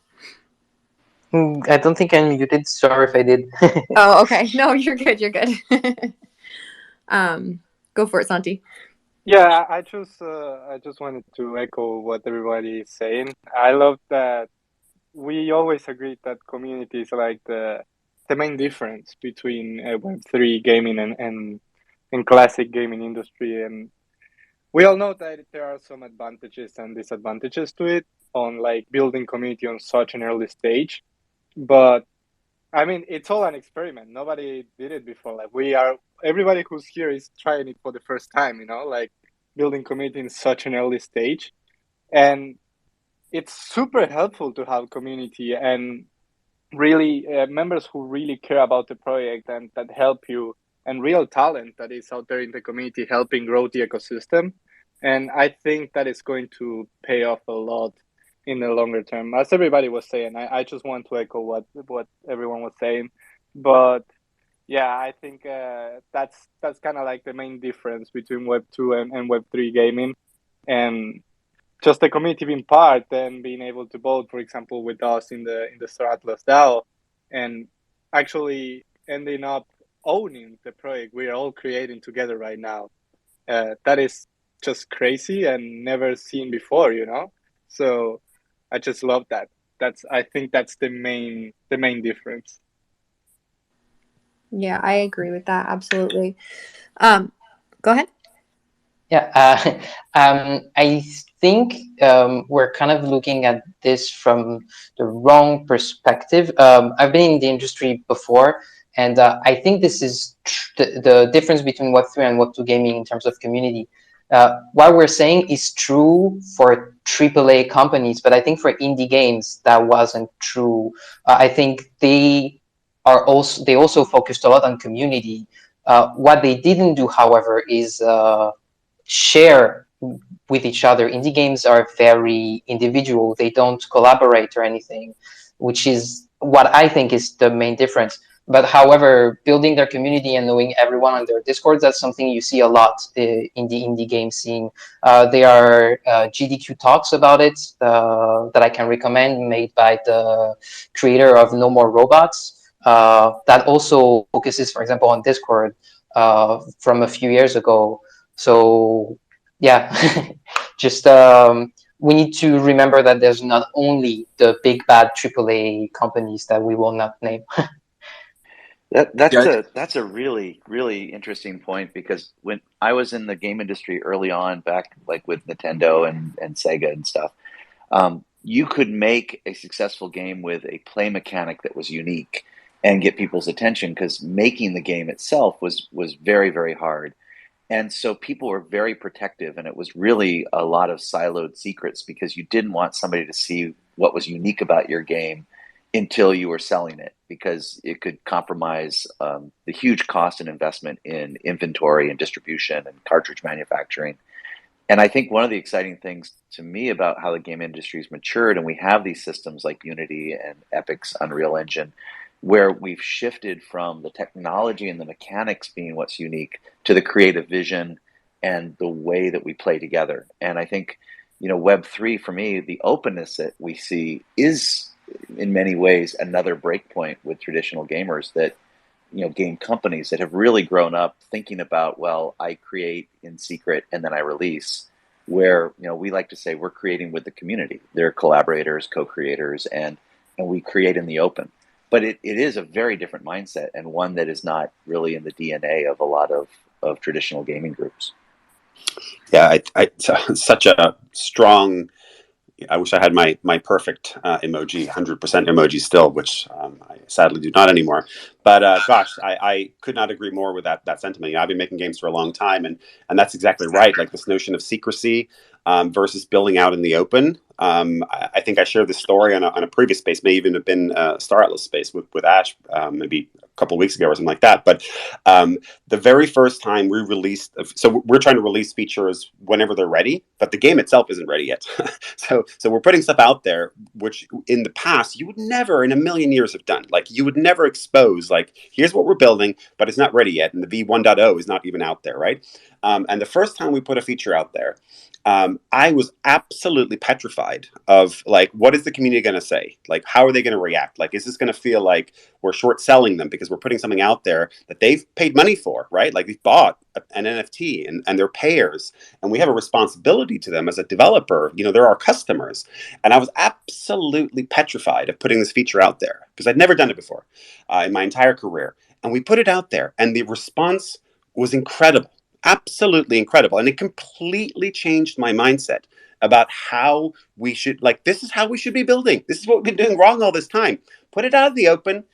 I don't think I'm muted. Sorry if I did. Oh, okay. No, you're good. You're good. Go for it, Santi. Yeah, I just wanted to echo what everybody is saying. I love that we always agreed that community is like the main difference between Web3 gaming and classic gaming industry. And we all know that there are some advantages and disadvantages to it on like building community on such an early stage. But I mean, it's all an experiment. Nobody did it before. Like everybody who's here is trying it for the first time, like building community in such an early stage. And it's super helpful to have community and really members who really care about the project and that help you, and real talent that is out there in the community helping grow the ecosystem. And I think that is going to pay off a lot in the longer term. As everybody was saying, I just want to echo what everyone was saying. But yeah, I think that's kind of like the main difference between Web 2 and Web 3 gaming. And just the community being part and being able to vote, for example, with us in the Star Atlas DAO, and actually ending up owning the project we're all creating together right now. That is just crazy and never seen before, So I just love that. I think that's the main difference. Yeah, I agree with that. Absolutely. Go ahead. Yeah, I think we're kind of looking at this from the wrong perspective. I've been in the industry before, and I think this is the difference between Web3 and Web2 gaming in terms of community. What we're saying is true for AAA companies, but I think for indie games that wasn't true. I think they also focused a lot on community. What they didn't do, however, is share with each other. Indie games are very individual. They don't collaborate or anything, which is what I think is the main difference. But however, building their community and knowing everyone on their Discord, that's something you see a lot in the indie game scene. There are GDQ talks about it that I can recommend, made by the creator of No More Robots, that also focuses, for example, on Discord from a few years ago. So yeah, just we need to remember that there's not only the big bad AAA companies that we will not name. That's a really, really interesting point, because when I was in the game industry early on, back like with Nintendo and Sega and stuff, you could make a successful game with a play mechanic that was unique and get people's attention, because making the game itself was very, very hard. And so people were very protective, and it was really a lot of siloed secrets, because you didn't want somebody to see what was unique about your game until you were selling it, because it could compromise the huge cost and investment in inventory and distribution and cartridge manufacturing. And I think one of the exciting things to me about how the game industry has matured, and we have these systems like Unity and Epic's Unreal Engine, where we've shifted from the technology and the mechanics being what's unique to the creative vision and the way that we play together. And I think, Web3, for me, the openness that we see is in many ways another breakpoint with traditional gamers, that game companies that have really grown up thinking about, well, I create in secret and then I release, where we like to say we're creating with the community. They're collaborators, co-creators, and we create in the open. But it is a very different mindset, and one that is not really in the DNA of a lot of traditional gaming groups. Yeah, such a strong. I wish I had my perfect emoji, 100% emoji still, which I sadly do not anymore. But gosh, I could not agree more with that sentiment. I've been making games for a long time, and that's exactly right. Like this notion of secrecy versus building out in the open. I think I shared this story on a previous space, may even have been Star Atlas space with Ash, maybe a couple of weeks ago or something like that. But the very first time we released, so we're trying to release features whenever they're ready, but the game itself isn't ready yet. So we're putting stuff out there, which in the past you would never in a million years have done. Like you would never expose, like, here's what we're building, but it's not ready yet. And the V1.0 is not even out there, right? And the first time we put a feature out there, I was absolutely petrified of, like, what is the community going to say? Like, how are they going to react? Like, is this going to feel like we're short selling them because we're putting something out there that they've paid money for, right? Like they've bought an NFT and they're payers, and we have a responsibility to them as a developer. They're our customers. And I was absolutely petrified of putting this feature out there because I'd never done it before in my entire career. And we put it out there, and the response was incredible. Absolutely incredible. And it completely changed my mindset about how we should, like, this is how we should be building. This is what we've been doing wrong all this time. Put it out in the open,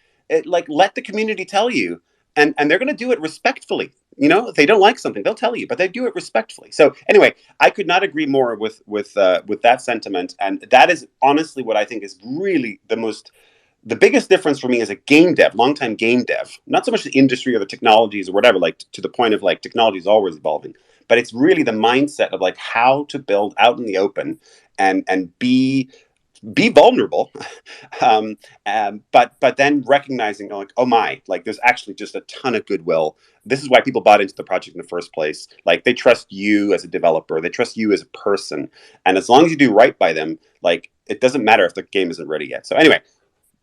let the community tell you, and they're going to do it respectfully. If they don't like something, they'll tell you, but they do it respectfully. So anyway, I could not agree more with that sentiment. And that is honestly what I think is really the biggest difference for me as a game dev, longtime game dev, not so much the industry or the technologies or whatever, like to the point of like technology is always evolving, but it's really the mindset of like how to build out in the open and be vulnerable, but then recognizing like, oh my, like there's actually just a ton of goodwill. This is why people bought into the project in the first place. Like they trust you as a developer, they trust you as a person, and as long as you do right by them, like it doesn't matter if the game isn't ready yet. So anyway.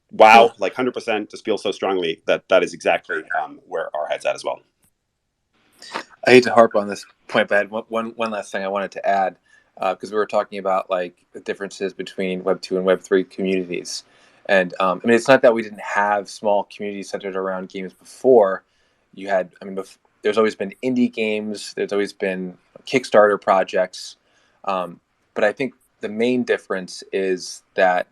Wow, like 100%, just feel so strongly that is exactly where our head's at as well. I hate to harp on this point, but I had one last thing I wanted to add, because we were talking about like the differences between Web2 and Web3 communities. And it's not that we didn't have small communities centered around games before. You had, there's always been indie games, there's always been Kickstarter projects, But I think the main difference is that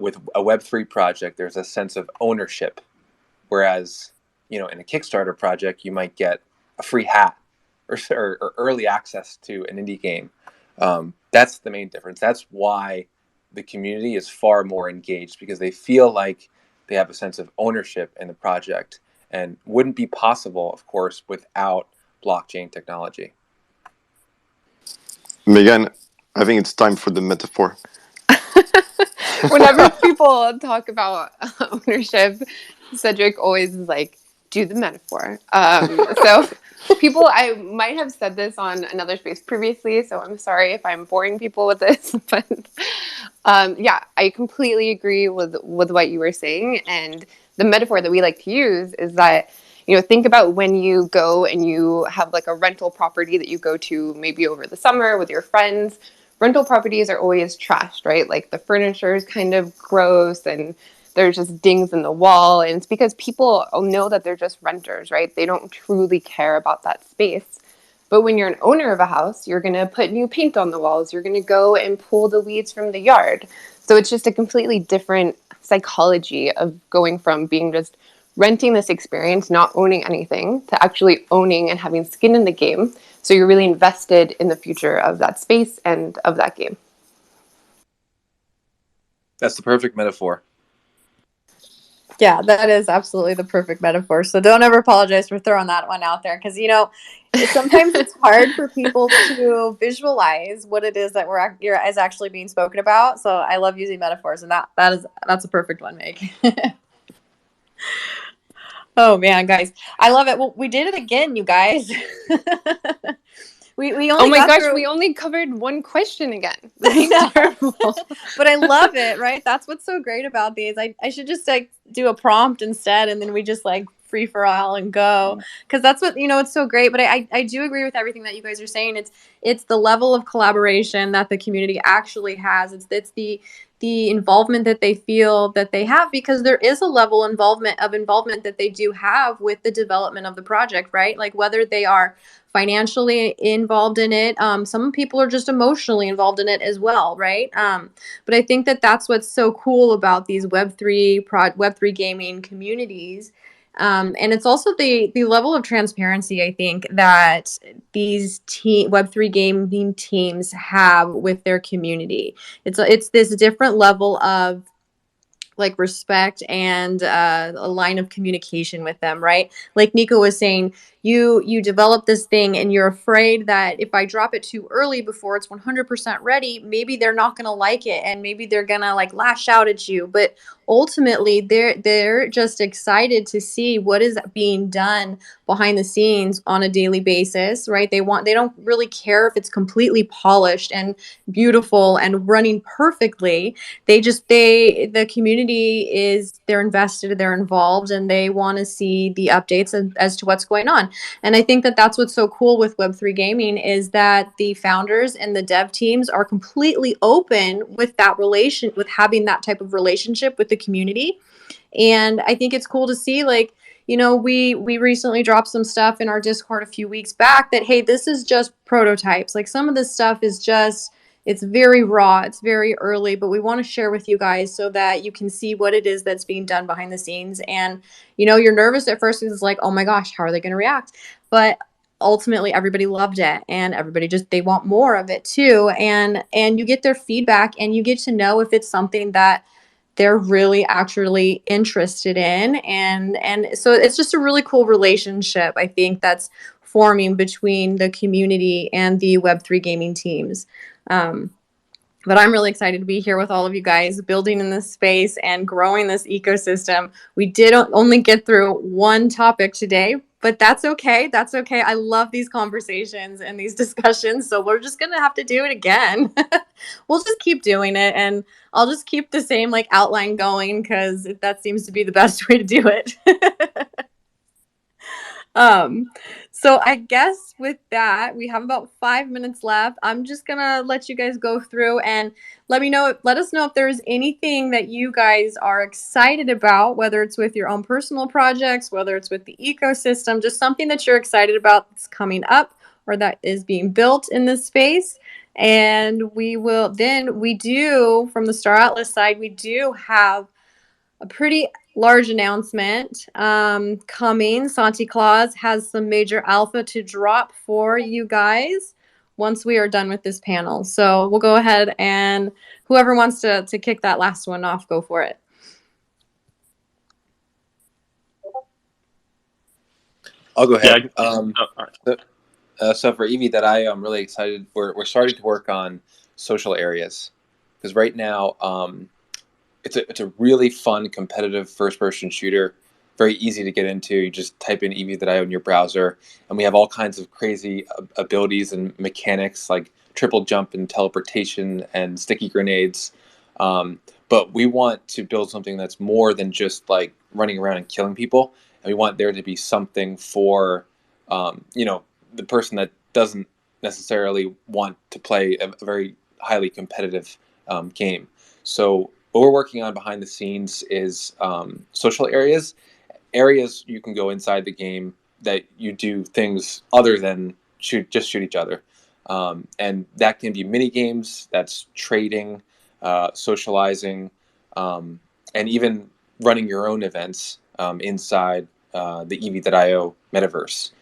with a Web3 project, there's a sense of ownership. Whereas, in a Kickstarter project, you might get a free hat or early access to an indie game. That's the main difference. That's why the community is far more engaged, because they feel like they have a sense of ownership in the project, and wouldn't be possible, of course, without blockchain technology. Megan, I think it's time for the metaphor. Whenever people talk about ownership, Cedric always is like, do the metaphor. So I might have said this on another space previously, so I'm sorry if I'm boring people with this, but yeah, I completely agree with what you were saying. And the metaphor that we like to use is that, think about when you go and you have like a rental property that you go to maybe over the summer with your friends. Rental properties are always trashed, right? Like the furniture is kind of gross and there's just dings in the wall. And it's because people know that they're just renters, right? They don't truly care about that space. But when you're an owner of a house, you're going to put new paint on the walls. You're going to go and pull the weeds from the yard. So it's just a completely different psychology of going from being just renting this experience, not owning anything, to actually owning and having skin in the game. So you're really invested in the future of that space and of that game. That's the perfect metaphor. Yeah, that is absolutely the perfect metaphor. So don't ever apologize for throwing that one out there, because sometimes it's hard for people to visualize what it is that is actually being spoken about. So I love using metaphors, and that's a perfect one, Meg. Oh man, guys, I love it. Well, we did it again, you guys. We only oh my gosh, we only covered one question again. I know. But I love it, right? That's what's so great about these. I should just do a prompt instead, and then we just free for all and go, because that's what it's so great. But I do agree with everything that you guys are saying. It's the level of collaboration that the community actually has. It's the involvement that they feel that they have, because there is a level of involvement that they do have with the development of the project, right? Like whether they are financially involved in it, some people are just emotionally involved in it as well, right? But I think that that's what's so cool about these Web3 gaming communities. And it's also the level of transparency, I think, that these Web3 gaming teams have with their community. It's this different level of respect and a line of communication with them, right? Like Nico was saying, you develop this thing and you're afraid that if I drop it too early before it's 100% ready, maybe they're not going to like it, and maybe they're going to lash out at you. But ultimately, they're just excited to see what is being done behind the scenes on a daily basis, right? They don't really care if it's completely polished and beautiful and running perfectly. The community they're invested, they're involved, and they want to see the updates as to what's going on. And I think that that's what's so cool with Web3 gaming, is that the founders and the dev teams are completely open with having that type of relationship with the community. And I think it's cool to see, we recently dropped some stuff in our Discord a few weeks back that, hey, this is just prototypes. Some of this stuff is just, it's very raw, it's very early, but we want to share with you guys so that you can see what it is that's being done behind the scenes. And, you're nervous at first, because it's like, oh my gosh, how are they going to react? But ultimately everybody loved it, and everybody they want more of it too. And you get their feedback, and you get to know if it's something that they're really actually interested in. And so it's just a really cool relationship, I think, that's forming between the community and the Web3 gaming teams. But I'm really excited to be here with all of you guys, building in this space and growing this ecosystem. We did only get through one topic today, but that's okay. That's okay. I love these conversations and these discussions, so we're just going to have to do it again. We'll just keep doing it, and I'll just keep the same outline going, because that seems to be the best way to do it. So I guess with that, we have about 5 minutes left. I'm just gonna let you guys go through and let us know if there's anything that you guys are excited about, whether it's with your own personal projects, whether it's with the ecosystem, just something that you're excited about that's coming up or that is being built in this space. And we do, from the Star Atlas side, we do have a pretty large announcement coming. Santa Claus has some major alpha to drop for you guys once we are done with this panel. So we'll go ahead and whoever wants to kick that last one off, go for it. I'll go ahead. Yeah, So for EV.io, I'm really excited. We're starting to work on social areas because right now it's a really fun, competitive first-person shooter. Very easy to get into. You just type in EV.io in your browser, and we have all kinds of crazy abilities and mechanics like triple jump and teleportation and sticky grenades. But we want to build something that's more than just like running around and killing people. And we want there to be something for, the person that doesn't necessarily want to play a very highly competitive game. So what we're working on behind the scenes is social areas you can go inside the game that you do things other than shoot each other, and that can be mini games, that's trading, socializing, and even running your own events inside the EV.io metaverse.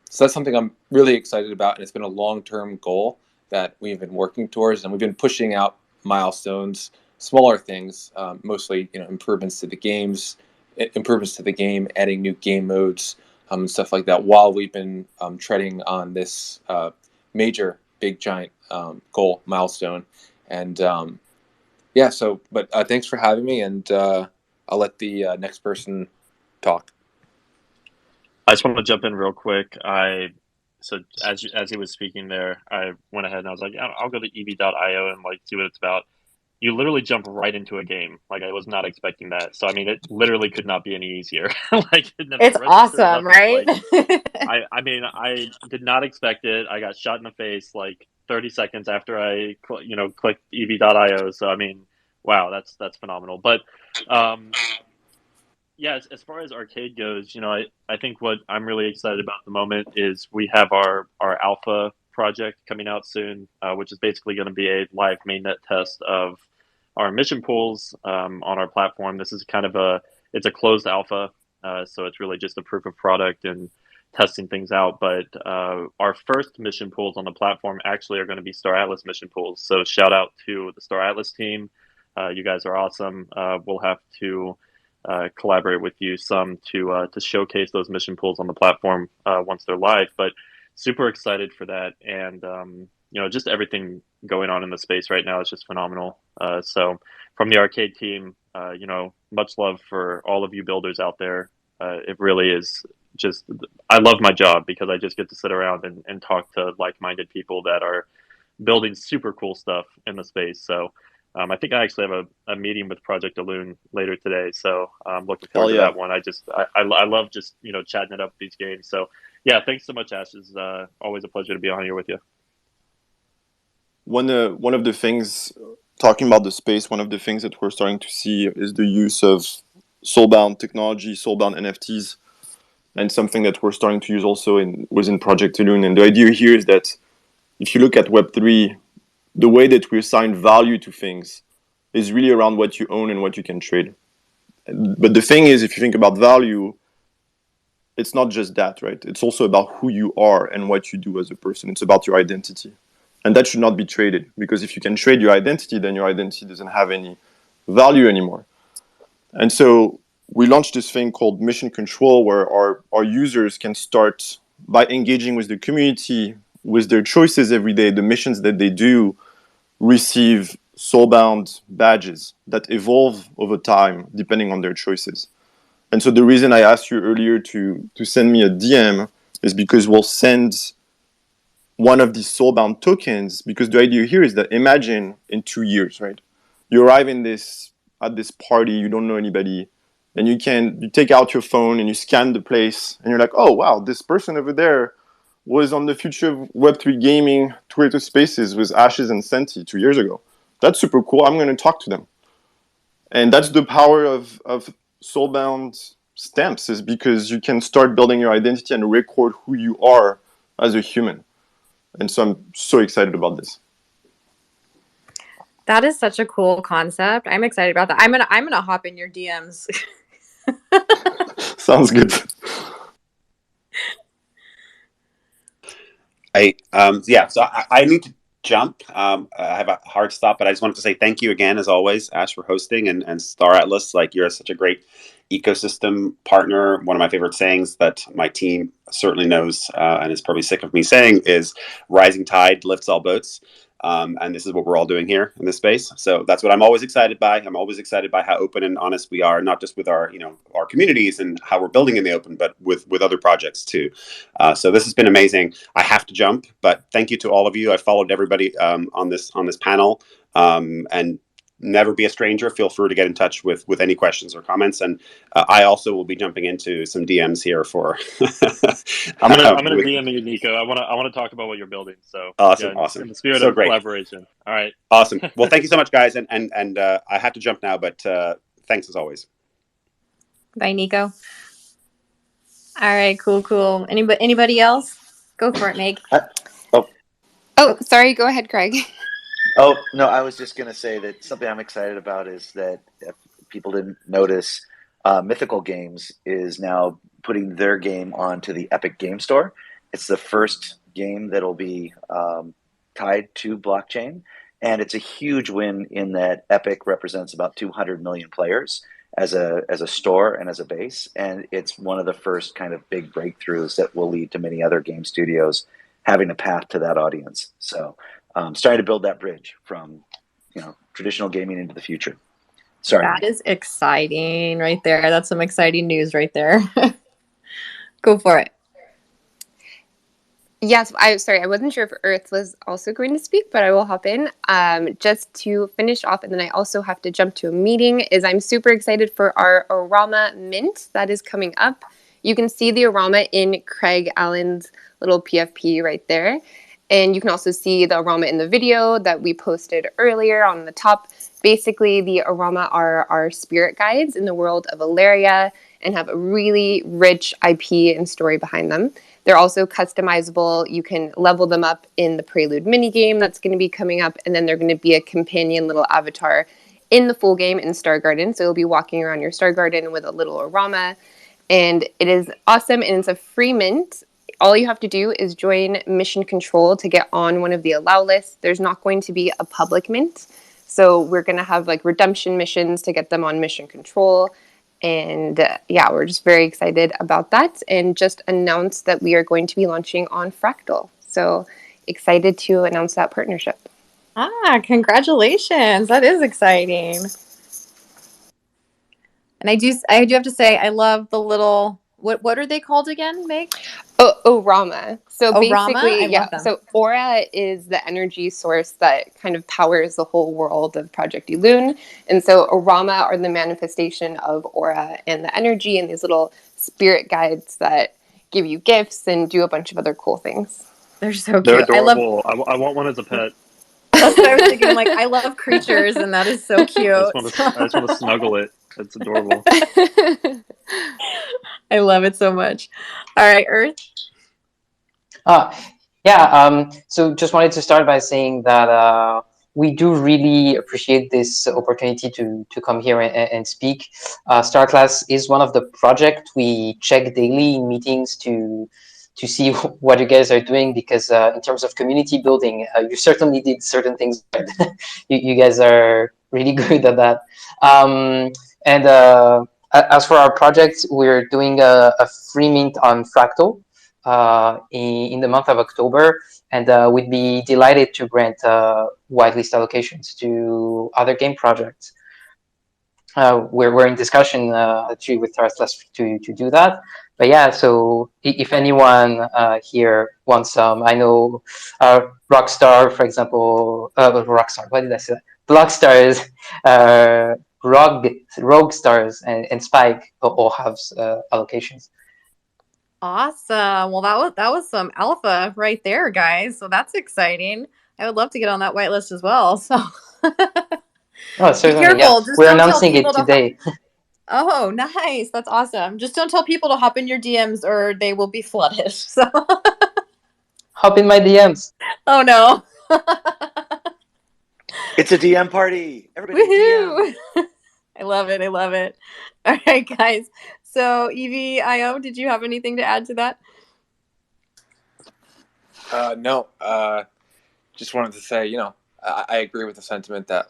So that's something I'm really excited about, and it's been a long-term goal that we've been working towards, and we've been pushing out milestones, smaller things, mostly improvements to the game, adding new game modes, and stuff like that, while we've been treading on this major, big, giant goal milestone. And but thanks for having me, and I'll let the next person talk. I just want to jump in real quick. So as he was speaking there, I went ahead and I was like, yeah, I'll go to EV.io and like see what it's about. You literally jump right into a game. Like I was not expecting that. So I mean, it literally could not be any easier. Like it's awesome, right? Like, I did not expect it. I got shot in the face like 30 seconds after I clicked EV.io. So I mean, wow, that's phenomenal. But yeah, as far as arcade goes, I think what I'm really excited about at the moment is we have our alpha project coming out soon, which is basically going to be a live mainnet test of our mission pools on our platform. This is kind of it's a closed alpha, so it's really just a proof of product and testing things out. But our first mission pools on the platform actually are going to be Star Atlas mission pools. So shout out to the Star Atlas team. You guys are awesome. We'll have to collaborate with you some to showcase those mission pools on the platform once they're live. But super excited for that, and just everything going on in the space right now is just phenomenal. So from the arcade team, much love for all of you builders out there. It really is just, I love my job because I just get to sit around and talk to like-minded people that are building super cool stuff in the space. So I think I actually have a meeting with Project Alloon later today, so I'm looking forward to that one. I love just chatting it up with these games. So yeah, thanks so much, Ash. It's always a pleasure to be on here with you. One of the things, talking about the space, one of the things that we're starting to see is the use of soulbound technology, soulbound NFTs, and something that we're starting to use also within Project Alloon. And the idea here is that if you look at Web3, the way that we assign value to things is really around what you own and what you can trade. But the thing is, if you think about value, it's not just that, right? It's also about who you are and what you do as a person. It's about your identity. And that should not be traded, because if you can trade your identity, then your identity doesn't have any value anymore. And so we launched this thing called Mission Control, where our users can start by engaging with the community, with their choices every day, the missions that they do, receive soulbound badges that evolve over time depending on their choices. And so the reason I asked you earlier to send me a DM is because we'll send one of these soulbound tokens, because the idea here is that imagine in 2 years, right? You arrive at this party, you don't know anybody, and you take out your phone and you scan the place and you're like, oh wow, this person over there was on the Future of Web3 Gaming Twitter Spaces with Ashes and Senti 2 years ago. That's super cool. I'm going to talk to them. And that's the power of soulbound stamps, is because you can start building your identity and record who you are as a human. And so I'm so excited about this. That is such a cool concept. I'm excited about that. I'm gonna hop in your DMs. Sounds good. I need to jump. I have a hard stop, but I just wanted to say thank you again, as always, Ash, for hosting, and Star Atlas. Like, you're such a great ecosystem partner. One of my favorite sayings that my team certainly knows and is probably sick of me saying is rising tide lifts all boats. And this is what we're all doing here in this space. So that's what I'm always excited by. I'm always excited by how open and honest we are, not just with our, our communities and how we're building in the open, but with other projects too. So this has been amazing. I have to jump, but thank you to all of you. I followed everybody on this panel, and never be a stranger. Feel free to get in touch with any questions or comments. And I also will be jumping into some DMs here for. I'm gonna DM you, Nico. I wanna talk about what you're building. So awesome, yeah, awesome. In the spirit so of great. Collaboration. All right. Awesome. Well, thank you so much, guys. And I have to jump now, but thanks as always. Bye, Nico. All right, cool. Anybody else? Go for it, Meg. Oh, sorry. Go ahead, Craig. Oh, no, I was just going to say that something I'm excited about is that if people didn't notice, Mythical Games is now putting their game onto the Epic Game Store. It's the first game that'll be tied to blockchain, and it's a huge win in that Epic represents about 200 million players as a store and as a base, and it's one of the first kind of big breakthroughs that will lead to many other game studios having a path to that audience. So starting to build that bridge from traditional gaming into the future. Sorry. That is exciting right there. That's some exciting news right there. Go for it. Yes, I wasn't sure if Earth was also going to speak, but I will hop in. Just to finish off, and then I also have to jump to a meeting, is I'm super excited for our Orama Mint that is coming up. You can see the Orama in Craig Allen's little PFP right there. And you can also see the Orama in the video that we posted earlier on the top. Basically, the Orama are our spirit guides in the world of Alaria and have a really rich IP and story behind them. They're also customizable. You can level them up in the Prelude minigame that's going to be coming up, and then they're going to be a companion little avatar in the full game in Star Garden. So you'll be walking around your Star Garden with a little Orama, and it is awesome, and it's a free mint. All you have to do is join Mission Control to get on one of the allow lists. There's not going to be a public mint, so we're going to have like redemption missions to get them on Mission Control. And yeah, we're just very excited about that, and just announced that we are going to be launching on Fractal. So excited to announce that partnership. Congratulations. That is exciting. And I do have to say, I love the little, what are they called again, Meg? Orama. So basically, love them. So Aura is the energy source that kind of powers the whole world of Project Elune. And so Orama are the manifestation of Aura and the energy, and these little spirit guides that give you gifts and do a bunch of other cool things. They're so They're cute. adorable. I want one as a pet. That's what I was thinking. Like, I love creatures, and that is so cute. I just want to snuggle it. It's adorable. I love it so much. All right, Earth. So just wanted to start by saying that we do really appreciate this opportunity to come here and speak. Star Class is one of the projects we check daily in meetings to see what you guys are doing, because in terms of community building, you certainly did certain things. You guys are really good at that. As for our project, we're doing a free mint on Fractal in the month of October, and we'd be delighted to grant whitelist allocations to other game projects. We're in discussion actually with Taras to do that. But yeah, so if anyone here wants some, I know Rockstar, for example, Rockstar, what did I say? Blockstars, Rogue Stars, and Spike all have allocations. Awesome. Well, that was some alpha right there, guys. So that's exciting. I would love to get on that whitelist as well. So oh, certainly. Be careful. Yeah. We're announcing it today. Oh, nice. That's awesome. Just don't tell people to hop in your DMs or they will be flooded. So hop in my DMs. Oh no. It's a DM party. Everybody DM. Woohoo! I love it. I love it. All right, guys. So, EVIO, did you have anything to add to that? No. Just wanted to say, I agree with the sentiment that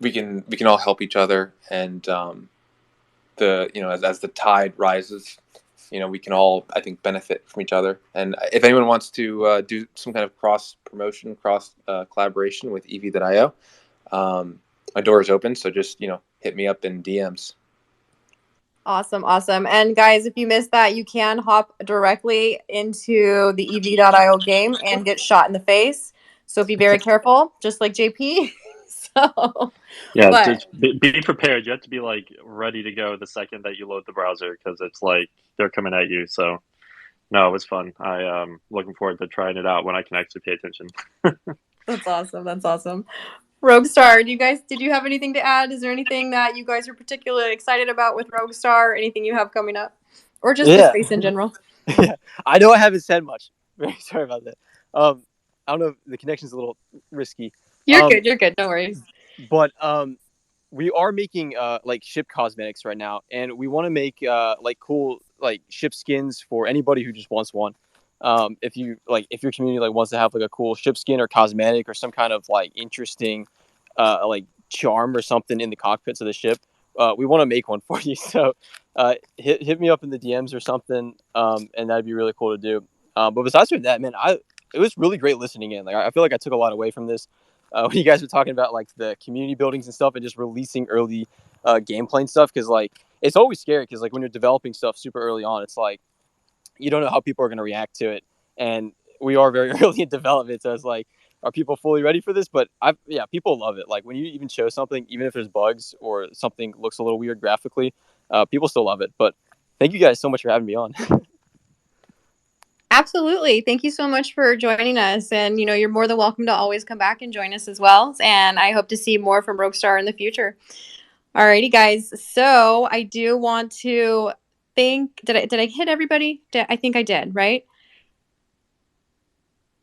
we can all help each other, and as the tide rises, we can all, I think, benefit from each other. And if anyone wants to do some kind of cross promotion, cross collaboration with EV.io, my door is open. So just hit me up in DMs. Awesome, awesome. And guys, if you missed that, you can hop directly into the EV.io game and get shot in the face. So be very careful, just like JP. Yeah, but just be prepared. You have to be ready to go the second that you load the browser, because it's they're coming at you. So no, it was fun. I looking forward to trying it out when I can actually pay attention. That's awesome. That's awesome. Roguestar, did you have anything to add? Is there anything that you guys are particularly excited about with Roguestar? Anything you have coming up? Or just the space in general? Yeah, I know I haven't said much. Very sorry about that. I don't know if the connection's a little risky. You're good. You're good. No worries. But we are making ship cosmetics right now, and we want to make cool ship skins for anybody who just wants one. If your community wants to have a cool ship skin or cosmetic or some kind of interesting charm or something in the cockpits of the ship, we want to make one for you. So hit me up in the DMs or something, and that'd be really cool to do. But besides from that, man, it was really great listening in. I feel like I took a lot away from this. When you guys were talking about the community buildings and stuff and just releasing early gameplay and stuff, because it's always scary, because when you're developing stuff super early on, it's you don't know how people are going to react to it, and we are very early in development, so it's are people fully ready for this? But people love it. When you even show something, even if there's bugs or something looks a little weird graphically, people still love it. But thank you guys so much for having me on. Absolutely. Thank you so much for joining us. And, you're more than welcome to always come back and join us as well. And I hope to see more from Roguestar in the future. Alrighty, guys. So I do want to did I hit everybody? I think I did, right?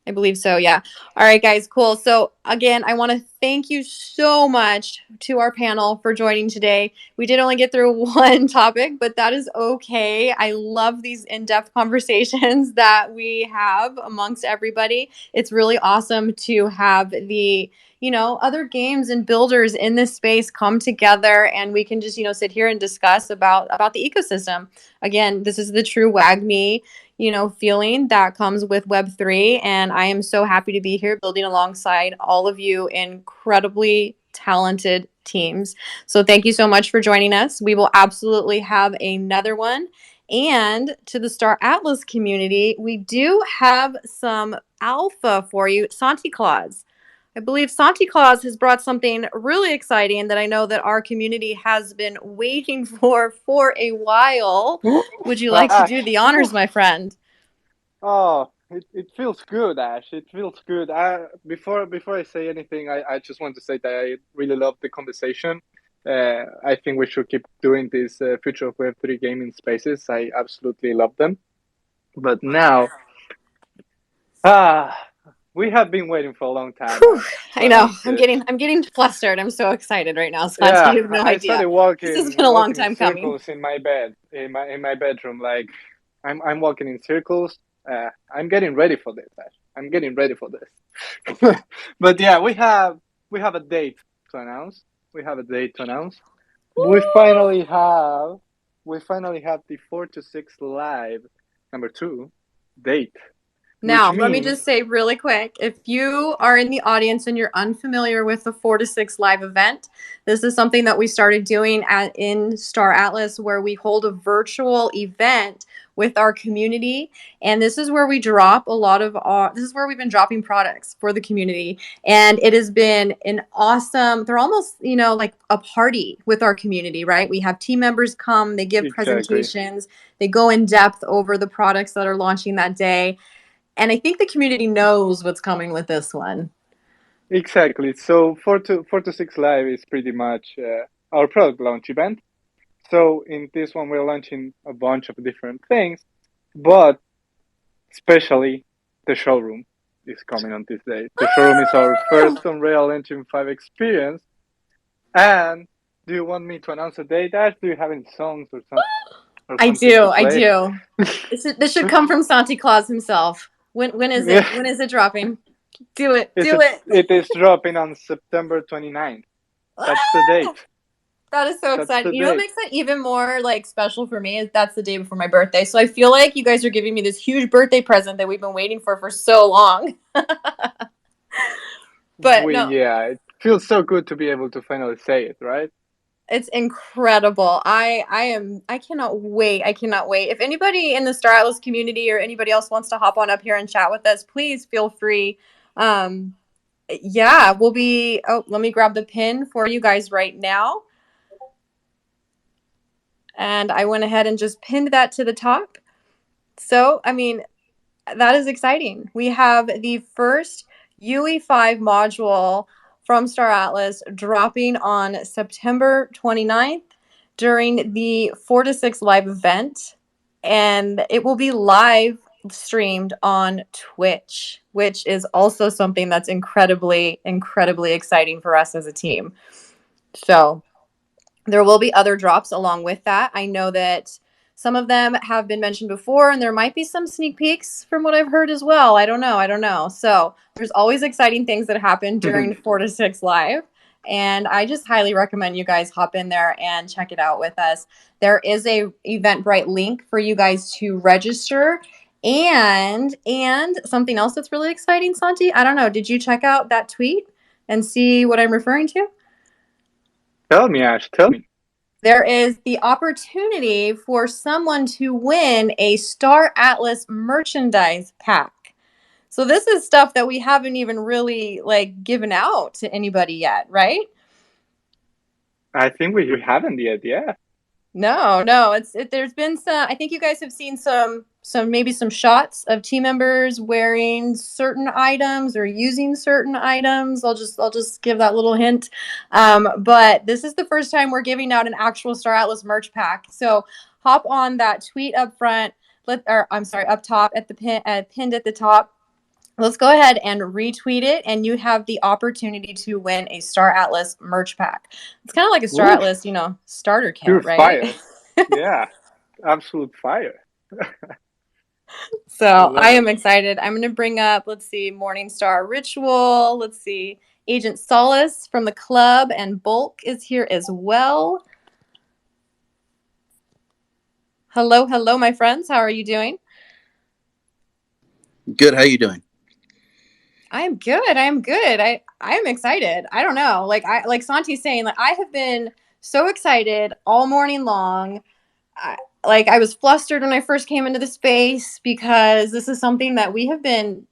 I believe so. Yeah. All right, guys. Cool. So again, I want to thank you so much to our panel for joining today. We did only get through one topic, but that is okay. I love these in-depth conversations that we have amongst everybody. It's really awesome to have the other games and builders in this space come together, and we can just sit here and discuss about the ecosystem. Again, this is the true WAGME feeling that comes with Web3. And I am so happy to be here building alongside all of you incredibly talented teams. So thank you so much for joining us. We will absolutely have another one. And to the Star Atlas community, we do have some alpha for you, Santi Claus. I believe Santi Claus has brought something really exciting that I know that our community has been waiting for a while. Would you like to do the honors, my friend? Oh, it feels good, Ash. It feels good. Before I say anything, I just want to say that I really love the conversation. I think we should keep doing these future of Web3 gaming spaces. I absolutely love them. But now, we have been waiting for a long time. I know. I'm getting flustered. I'm so excited right now, Santi. Yeah, you have no I idea. started walking. This has been a long walking time in coming. circles in my bed, in my bedroom. I'm walking in circles. I'm getting ready for this. Ash. I'm getting ready for this. But yeah, we have a date to announce. We finally have the 4 to 6 live number 2 date. Now, let me just say really quick, if you are in the audience and you're unfamiliar with the 4 to 6 live event, this is something that we started doing in Star Atlas, where we hold a virtual event with our community. And this is where we drop this is where we've been dropping products for the community. And it has been an awesome, they're almost, like a party with our community, right? We have team members come, they give presentations, they go in depth over the products that are launching that day. And I think the community knows what's coming with this one. Exactly. So 4 to 6 Live is pretty much our product launch event. So in this one, we're launching a bunch of different things, but especially the showroom is coming on this day. The showroom is our first Unreal Engine 5 experience. And do you want me to announce a date, Ash? Do you have any songs or something? I do. This should come from Santa Claus himself. When is it? Yeah. When is it dropping? Do it. It is dropping on September 29th. That's the date. That is so That's exciting. the You know what date. makes it even more like special for me is that's the day before my birthday. So I feel like you guys are giving me this huge birthday present that we've been waiting for so long. But no, Yeah, it feels so good to be able to finally say it, right? it's incredible. I cannot wait. I cannot wait. If anybody in the Star Atlas community or anybody else wants to hop on up here and chat with us, please feel free. Yeah, we'll be let me grab the pin for you guys right now. And I went ahead and just pinned that to the top. So, I mean, that is exciting. We have the first UE5 module from Star Atlas dropping on September 29th during the 4 to 6 live event. And it will be live streamed on Twitch, which is also something that's incredibly, incredibly exciting for us as a team. So there will be other drops along with that. I know that some of them have been mentioned before, and there might be some sneak peeks from what I've heard as well. I don't know. So there's always exciting things that happen during 4 to 6 live. And I just highly recommend you guys hop in there and check it out with us. There is a Eventbrite link for you guys to register. And something else that's really exciting, Santi, I don't know. Did you check out that tweet and see what I'm referring to? Tell me, Ash, tell me. There is the opportunity for someone to win a Star Atlas merchandise pack. So this is stuff that we haven't even really like given out to anybody yet, right? I think we haven't yet, yeah. No, there's been some, I think you guys have seen some maybe some shots of team members wearing certain items or using certain items. I'll just give that little hint. But this is the first time we're giving out an actual Star Atlas merch pack. So hop on that tweet up front, up top at the pinned at the top. Let's go ahead and retweet it, and you have the opportunity to win a Star Atlas merch pack. It's kind of like a Star Atlas, starter kit, Pure right? fire. Yeah, absolute fire. So I am excited. I'm going to bring up, let's see, Morningstar Ritual. Let's see, Agent Solace from the club and Bulk is here as well. Hello, my friends. How are you doing? Good. How are you doing? I'm good. I'm excited. I don't know. Like Santi's saying, like I have been so excited all morning long. I was flustered when I first came into the space because this is something that we have been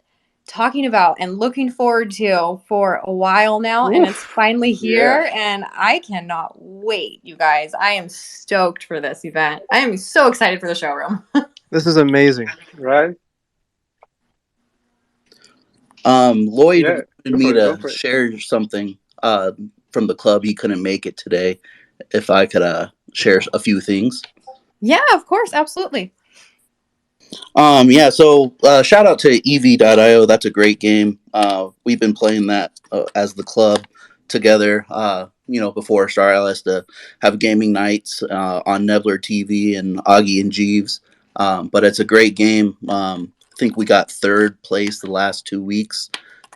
talking about and looking forward to for a while now. And it's finally here. And I cannot wait, you guys. I am stoked for this event. I am so excited for the showroom. This is amazing. Right? Lloyd wanted me to share something from the club. He couldn't make it today. If I could share a few things. Yeah, of course. Absolutely. Yeah, so shout out to EV.io. That's a great game. We've been playing that as the club together, before Star Atlas to have gaming nights on Nebler TV and Ogie and Jeeves. But it's a great game. I think we got third place the last 2 weeks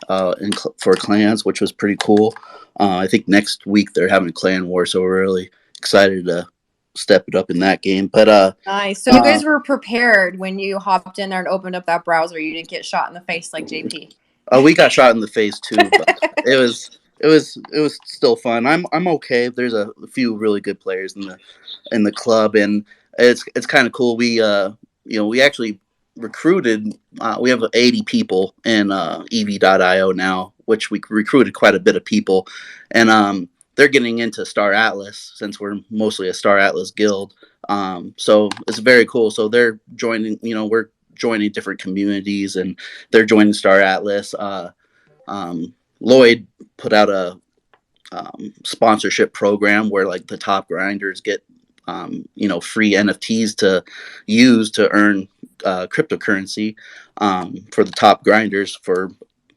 for clans, which was pretty cool. I think next week they're having a clan war, so we're really excited to step it up in that game. But nice. So you guys were prepared when you hopped in there and opened up that browser. You didn't get shot in the face like JP. We got shot in the face too, but it was still fun. I'm okay. There's a few really good players in the club, and it's kind of cool. We we actually recruited. We have 80 people in EV.io now, which we recruited quite a bit of people, and they're getting into Star Atlas since we're mostly a Star Atlas guild. So it's very cool. So they're joining. We're joining different communities, and they're joining Star Atlas. Lloyd put out a sponsorship program where like the top grinders get free NFTs to use to earn cryptocurrency for the top grinders for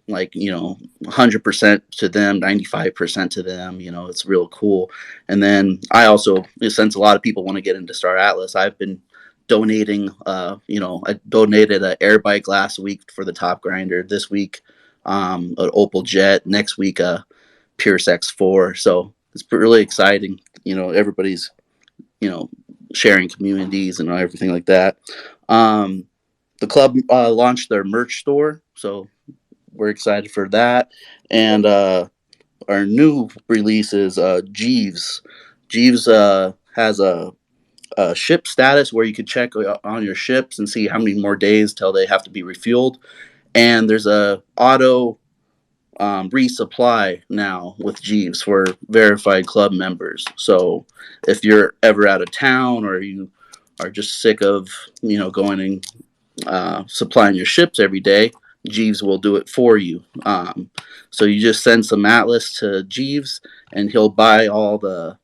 like 100% to them, 95% to them. It's real cool. And then I also, since a lot of people want to get into Star Atlas, I've been donating. I donated an air bike last week for the top grinder. This week, an Opal Jet. Next week, a Pierce X4. So it's really exciting. Everybody's sharing communities and everything like that. The club launched their merch store, so we're excited for that. And our new release is Jeeves. Jeeves has a ship status where you can check on your ships and see how many more days till they have to be refueled. And there's a auto resupply now with Jeeves for verified club members. So if you're ever out of town or you are just sick of going and supplying your ships every day, Jeeves will do it for you. So you just send some Atlas to Jeeves, and he'll buy all the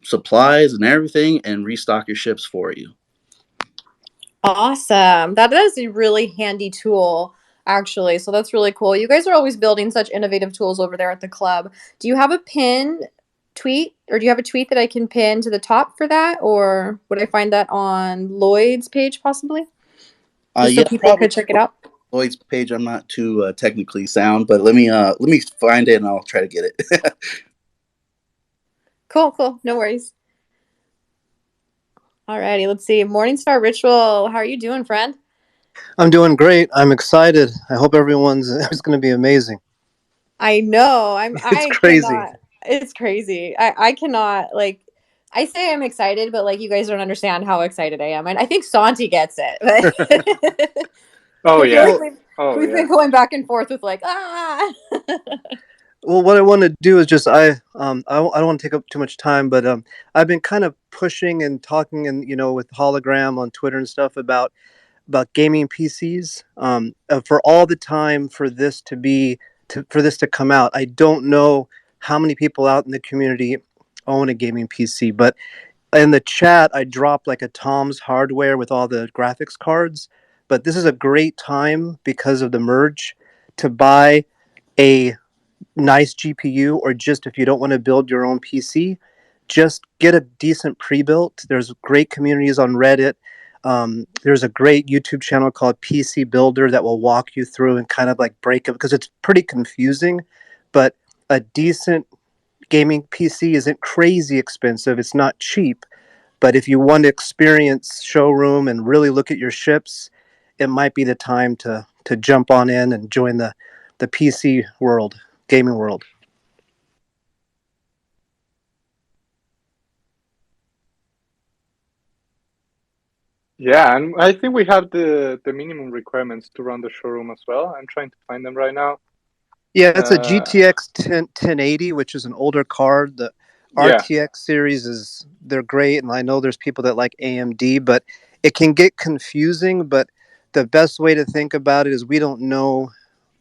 supplies and everything and restock your ships for you. Awesome. That is a really handy tool, actually. So that's really cool. You guys are always building such innovative tools over there at the club. Do you have a pin tweet, or do you have a tweet that I can pin to the top for that? Or would I find that on Lloyd's page possibly? Just so people could check it out. Lloyd's page. I'm not too technically sound, but let me find it and I'll try to get it. Cool. No worries. Alrighty, let's see. Morningstar Ritual, how are you doing, friend? I'm doing great. I'm excited. I hope it's going to be amazing. I know. It's crazy. It's crazy. I cannot, I say I'm excited, but you guys don't understand how excited I am. And I think Santi gets it. Oh yeah. We've been going back and forth with Well, what I want to do is just I don't want to take up too much time, but I've been kind of pushing and talking and with Hologram on Twitter and stuff about gaming PCs for all the time for this to come out. I don't know how many people out in the community own a gaming PC, but in the chat I dropped a Tom's Hardware with all the graphics cards. But this is a great time because of the merge to buy a nice GPU, or just if you don't want to build your own PC, just get a decent pre-built. There's great communities on Reddit. There's a great YouTube channel called PC Builder that will walk you through and kind of break it, because it's pretty confusing. But a decent gaming PC isn't crazy expensive. It's not cheap. But if you want to experience showroom and really look at your ships, it might be the time to jump on in and join the PC world, gaming world. Yeah, and I think we have the minimum requirements to run the showroom as well. I'm trying to find them right now. Yeah, it's a GTX 1080, which is an older card. The RTX series they're great, and I know there's people that like AMD, but it can get confusing. But the best way to think about it is we don't know.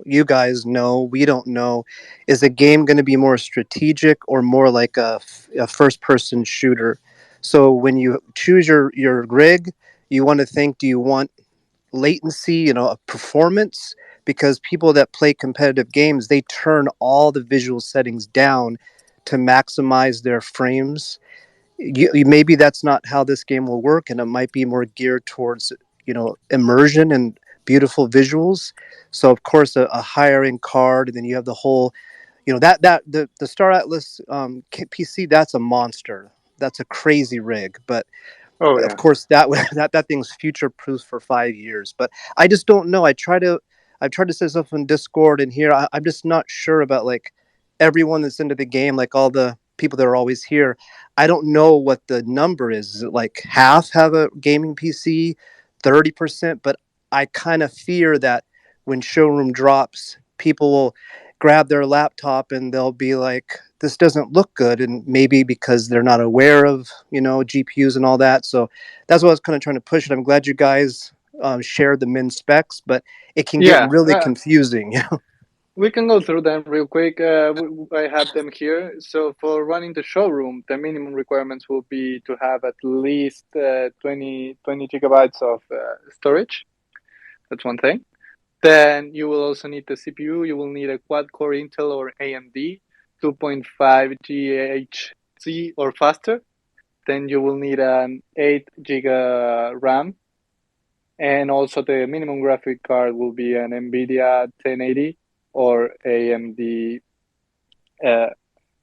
You guys know, we don't know. Is the game going to be more strategic or more like a first-person shooter? So when you choose your rig, you want to think, do you want latency, a performance? Because people that play competitive games, they turn all the visual settings down to maximize their frames. Maybe that's not how this game will work, and it might be more geared towards immersion and beautiful visuals. So of course a higher end card, and then you have the whole the Star Atlas PC, that's a monster. That's a crazy rig. But of course that thing's future proof for 5 years. But I just don't know. I've tried to say stuff in Discord and here. I'm just not sure about everyone that's into the game, all the people that are always here. I don't know what the number is. Is it half have a gaming PC, 30%? But I kind of fear that when showroom drops, people will grab their laptop and they'll be like, this doesn't look good, and maybe because they're not aware of GPUs and all that. So that's what I was kind of trying to push it. I'm glad you guys shared the min specs, but it can get really confusing. We can go through them real quick. I have them here. So for running the showroom, the minimum requirements will be to have at least 20 gigabytes of storage. That's one thing. Then you will also need the CPU. You will need a quad-core Intel or AMD, 2.5 GHz or faster. Then you will need an 8 giga RAM. And also the minimum graphic card will be an NVIDIA 1080 or AMD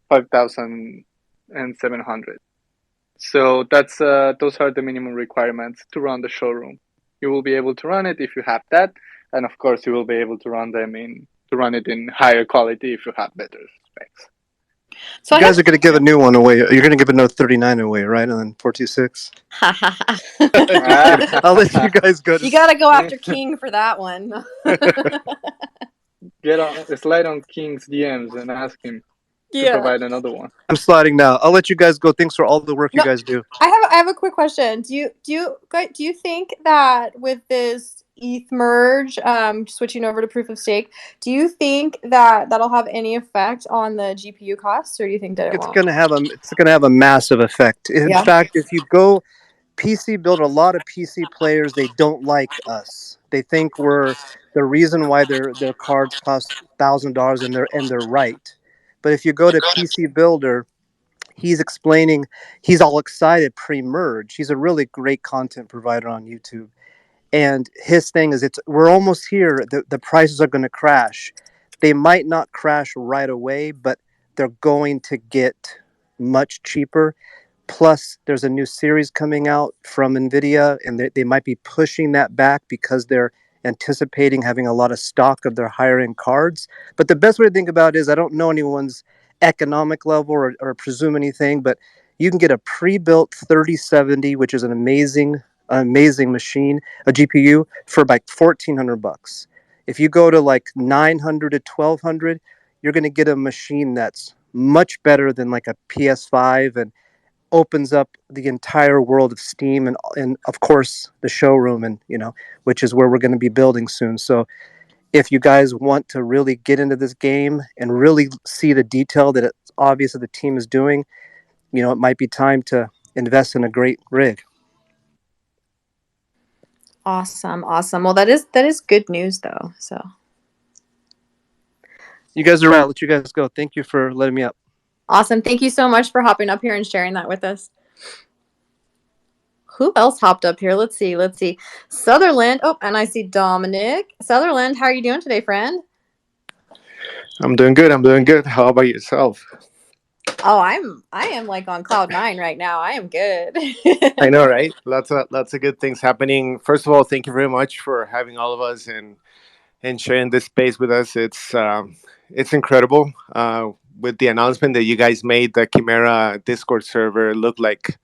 5700. So that's those are the minimum requirements to run the showroom. You will be able to run it if you have that, and of course you will be able to run it in higher quality if you have better specs. So you guys are going to give a new one away. You're going to give a Note 39 away, right? And then 426. I'll let you guys go. You got to go after King for that one. Slide on King's DMs and ask him to provide another one. I'm sliding now. I'll let you guys go. Thanks for all the work you guys do. I have a quick question. Do you think that with this ETH merge, switching over to proof of stake, do you think that that'll have any effect on the GPU costs, or do you think that it's going to have a massive effect. In fact, if you go PC build, a lot of PC players, they don't like us. They think we're the reason why their cards cost $1,000, and they're right. But if you go to PC Builder, he's explaining, he's all excited pre-merge. He's a really great content provider on YouTube. And his thing is, we're almost here. The prices are going to crash. They might not crash right away, but they're going to get much cheaper. Plus, there's a new series coming out from NVIDIA, and they might be pushing that back because they're anticipating having a lot of stock of their higher-end cards. But the best way to think about it is, I don't know anyone's economic level or presume anything, but you can get a pre-built 3070, which is an amazing machine, a GPU, for like $1,400. If you go to like 900 to 1200, you're going to get a machine that's much better than like a PS5 and opens up the entire world of Steam and of course the showroom, and which is where we're going to be building soon. So if you guys want to really get into this game and really see the detail that it's obvious that the team is doing, it might be time to invest in a great rig. Awesome. Well, that is good news though. So you guys are right. I'll let you guys go. Thank you for letting me up. Awesome. Thank you so much for hopping up here and sharing that with us. Who else hopped up here? Let's see. Sutherland. Oh, and I see Dominic. Sutherland, how are you doing today, friend? I'm doing good. How about yourself? Oh, I am like on cloud 9 right now. I am good. I know, right? Lots of good things happening. First of all, thank you very much for having all of us and sharing this space with us. It's incredible. With the announcement that you guys made, the Chimera Discord server looked like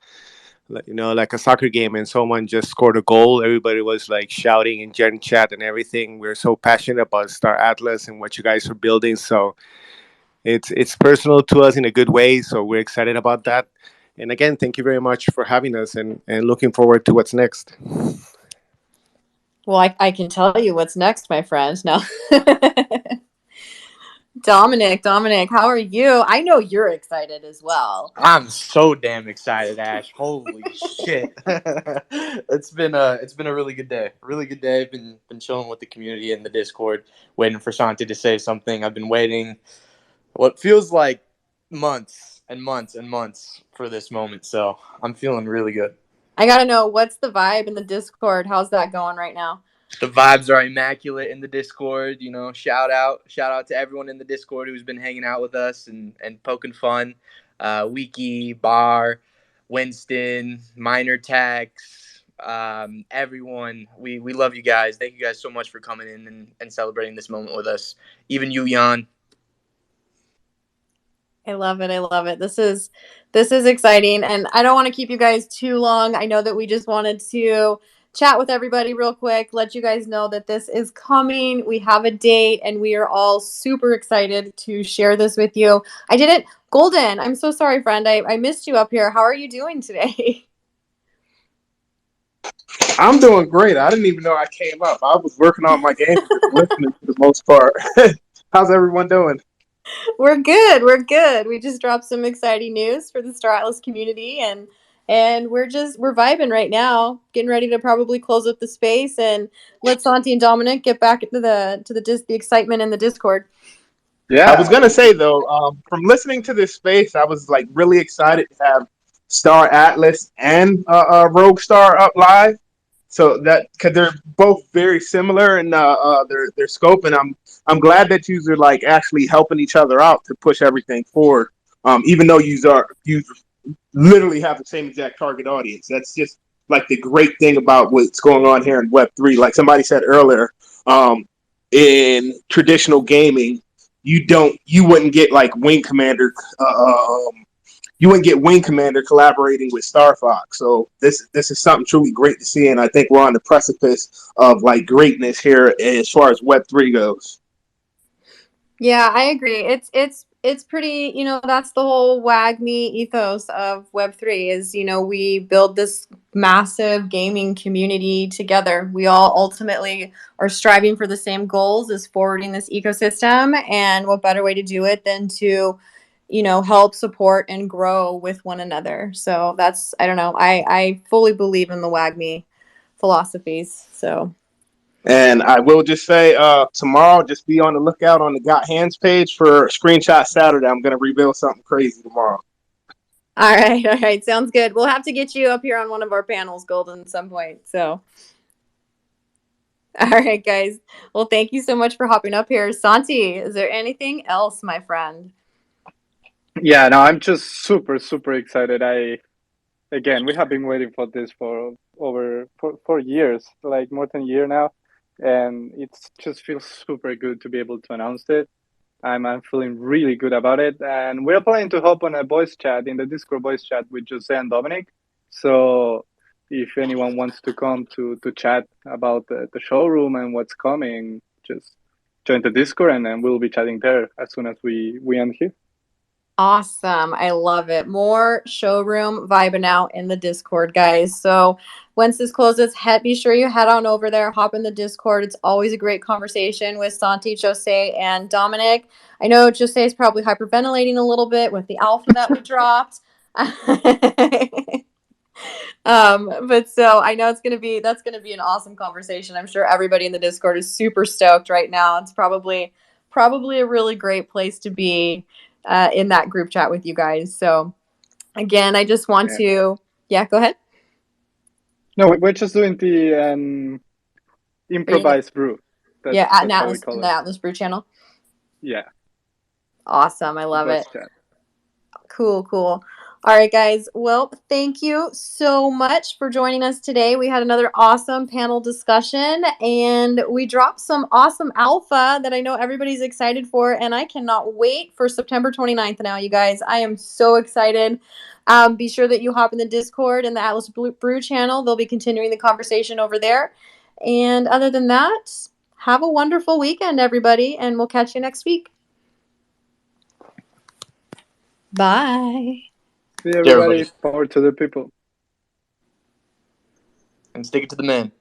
a soccer game, and someone just scored a goal. Everybody was like shouting in Gen chat and everything. We're so passionate about Star Atlas and what you guys are building. So it's personal to us in a good way. So we're excited about that. And again, thank you very much for having us, and looking forward to what's next. Well, I can tell you what's next, my friend. No. Dominic, how are you? I know you're excited as well. I'm so damn excited, Ash. Holy shit. It's been a really good day. I've been chilling with the community in the Discord, waiting for Santi to say something. I've been waiting what feels like months and months and months for this moment, so I'm feeling really good. I gotta know, what's the vibe in the Discord? How's that going right now? The vibes are immaculate in the Discord. Shout out to everyone in the Discord who's been hanging out with us and poking fun. Wiki, Bar, Winston, Minor Tax, everyone. We love you guys. Thank you guys so much for coming in and celebrating this moment with us. Even you, Jan. I love it. This is exciting, and I don't want to keep you guys too long. I know that we just wanted to chat with everybody real quick, let you guys know that this is coming. We have a date, and we are all super excited to share this with you. Golden, I'm so sorry, friend. I missed you up here. How are you doing today? I'm doing great. I didn't even know I came up. I was working on my game, just listening for the most part. How's everyone doing? We're good. We just dropped some exciting news for the Star Atlas community, and and we're vibing right now, getting ready to probably close up the space and let Santi and Dominic get back into the excitement in the Discord. Yeah, I was gonna say though, from listening to this space, I was like really excited to have Star Atlas and Rogue Star up live. So that because they're both very similar in their scope, and I'm glad that you are like actually helping each other out to push everything forward. Even though you literally have the same exact target audience. That's just like the great thing about what's going on here in Web3. Like somebody said earlier, in traditional gaming, you wouldn't get like Wing Commander you wouldn't get Wing Commander collaborating with Star Fox. So this is something truly great to see, and I think we're on the precipice of like greatness here as far as Web3 goes. Yeah, I agree. It's pretty, that's the whole WAG me ethos of Web3 is, we build this massive gaming community together. We all ultimately are striving for the same goals as forwarding this ecosystem, and what better way to do it than to, help support and grow with one another. So that's, I don't know, I fully believe in the WAG me philosophies. So And I will just say, tomorrow, just be on the lookout on the Got Hands page for Screenshot Saturday. I'm going to reveal something crazy tomorrow. All right. Sounds good. We'll have to get you up here on one of our panels, Golden, at some point. So, all right, guys. Well, thank you so much for hopping up here. Santi, is there anything else, my friend? Yeah, no, I'm just super, super excited. Again, we have been waiting for this for over 4 years, like more than a year now, and it just feels super good to be able to announce it. I'm feeling really good about it, and we're planning to hop on a voice chat in the Discord voice chat with Jose and Dominic. So if anyone wants to come to chat about the showroom and what's coming, just join the Discord, and then we'll be chatting there as soon as we end here. Awesome. I love it. More showroom vibing out in the Discord, guys. So once this closes, be sure you head on over there, hop in the Discord. It's always a great conversation with Santi, Jose, and Dominic. I know Jose is probably hyperventilating a little bit with the alpha that we dropped. But so I know that's gonna be an awesome conversation. I'm sure everybody in the Discord is super stoked right now. It's probably a really great place to be in that group chat with you guys. So again, I just want to go ahead. No, we're just doing the improvised brew. At Atlas, in the Atlas Brew channel. Yeah. Awesome. I love it. Cool. All right, guys. Well, thank you so much for joining us today. We had another awesome panel discussion, and we dropped some awesome alpha that I know everybody's excited for, and I cannot wait for September 29th now, you guys. I am so excited. Be sure that you hop in the Discord and the Atlas Brew channel. They'll be continuing the conversation over there. And other than that, have a wonderful weekend, everybody, and we'll catch you next week. Bye. See everybody. Power to the people. And stick it to the man.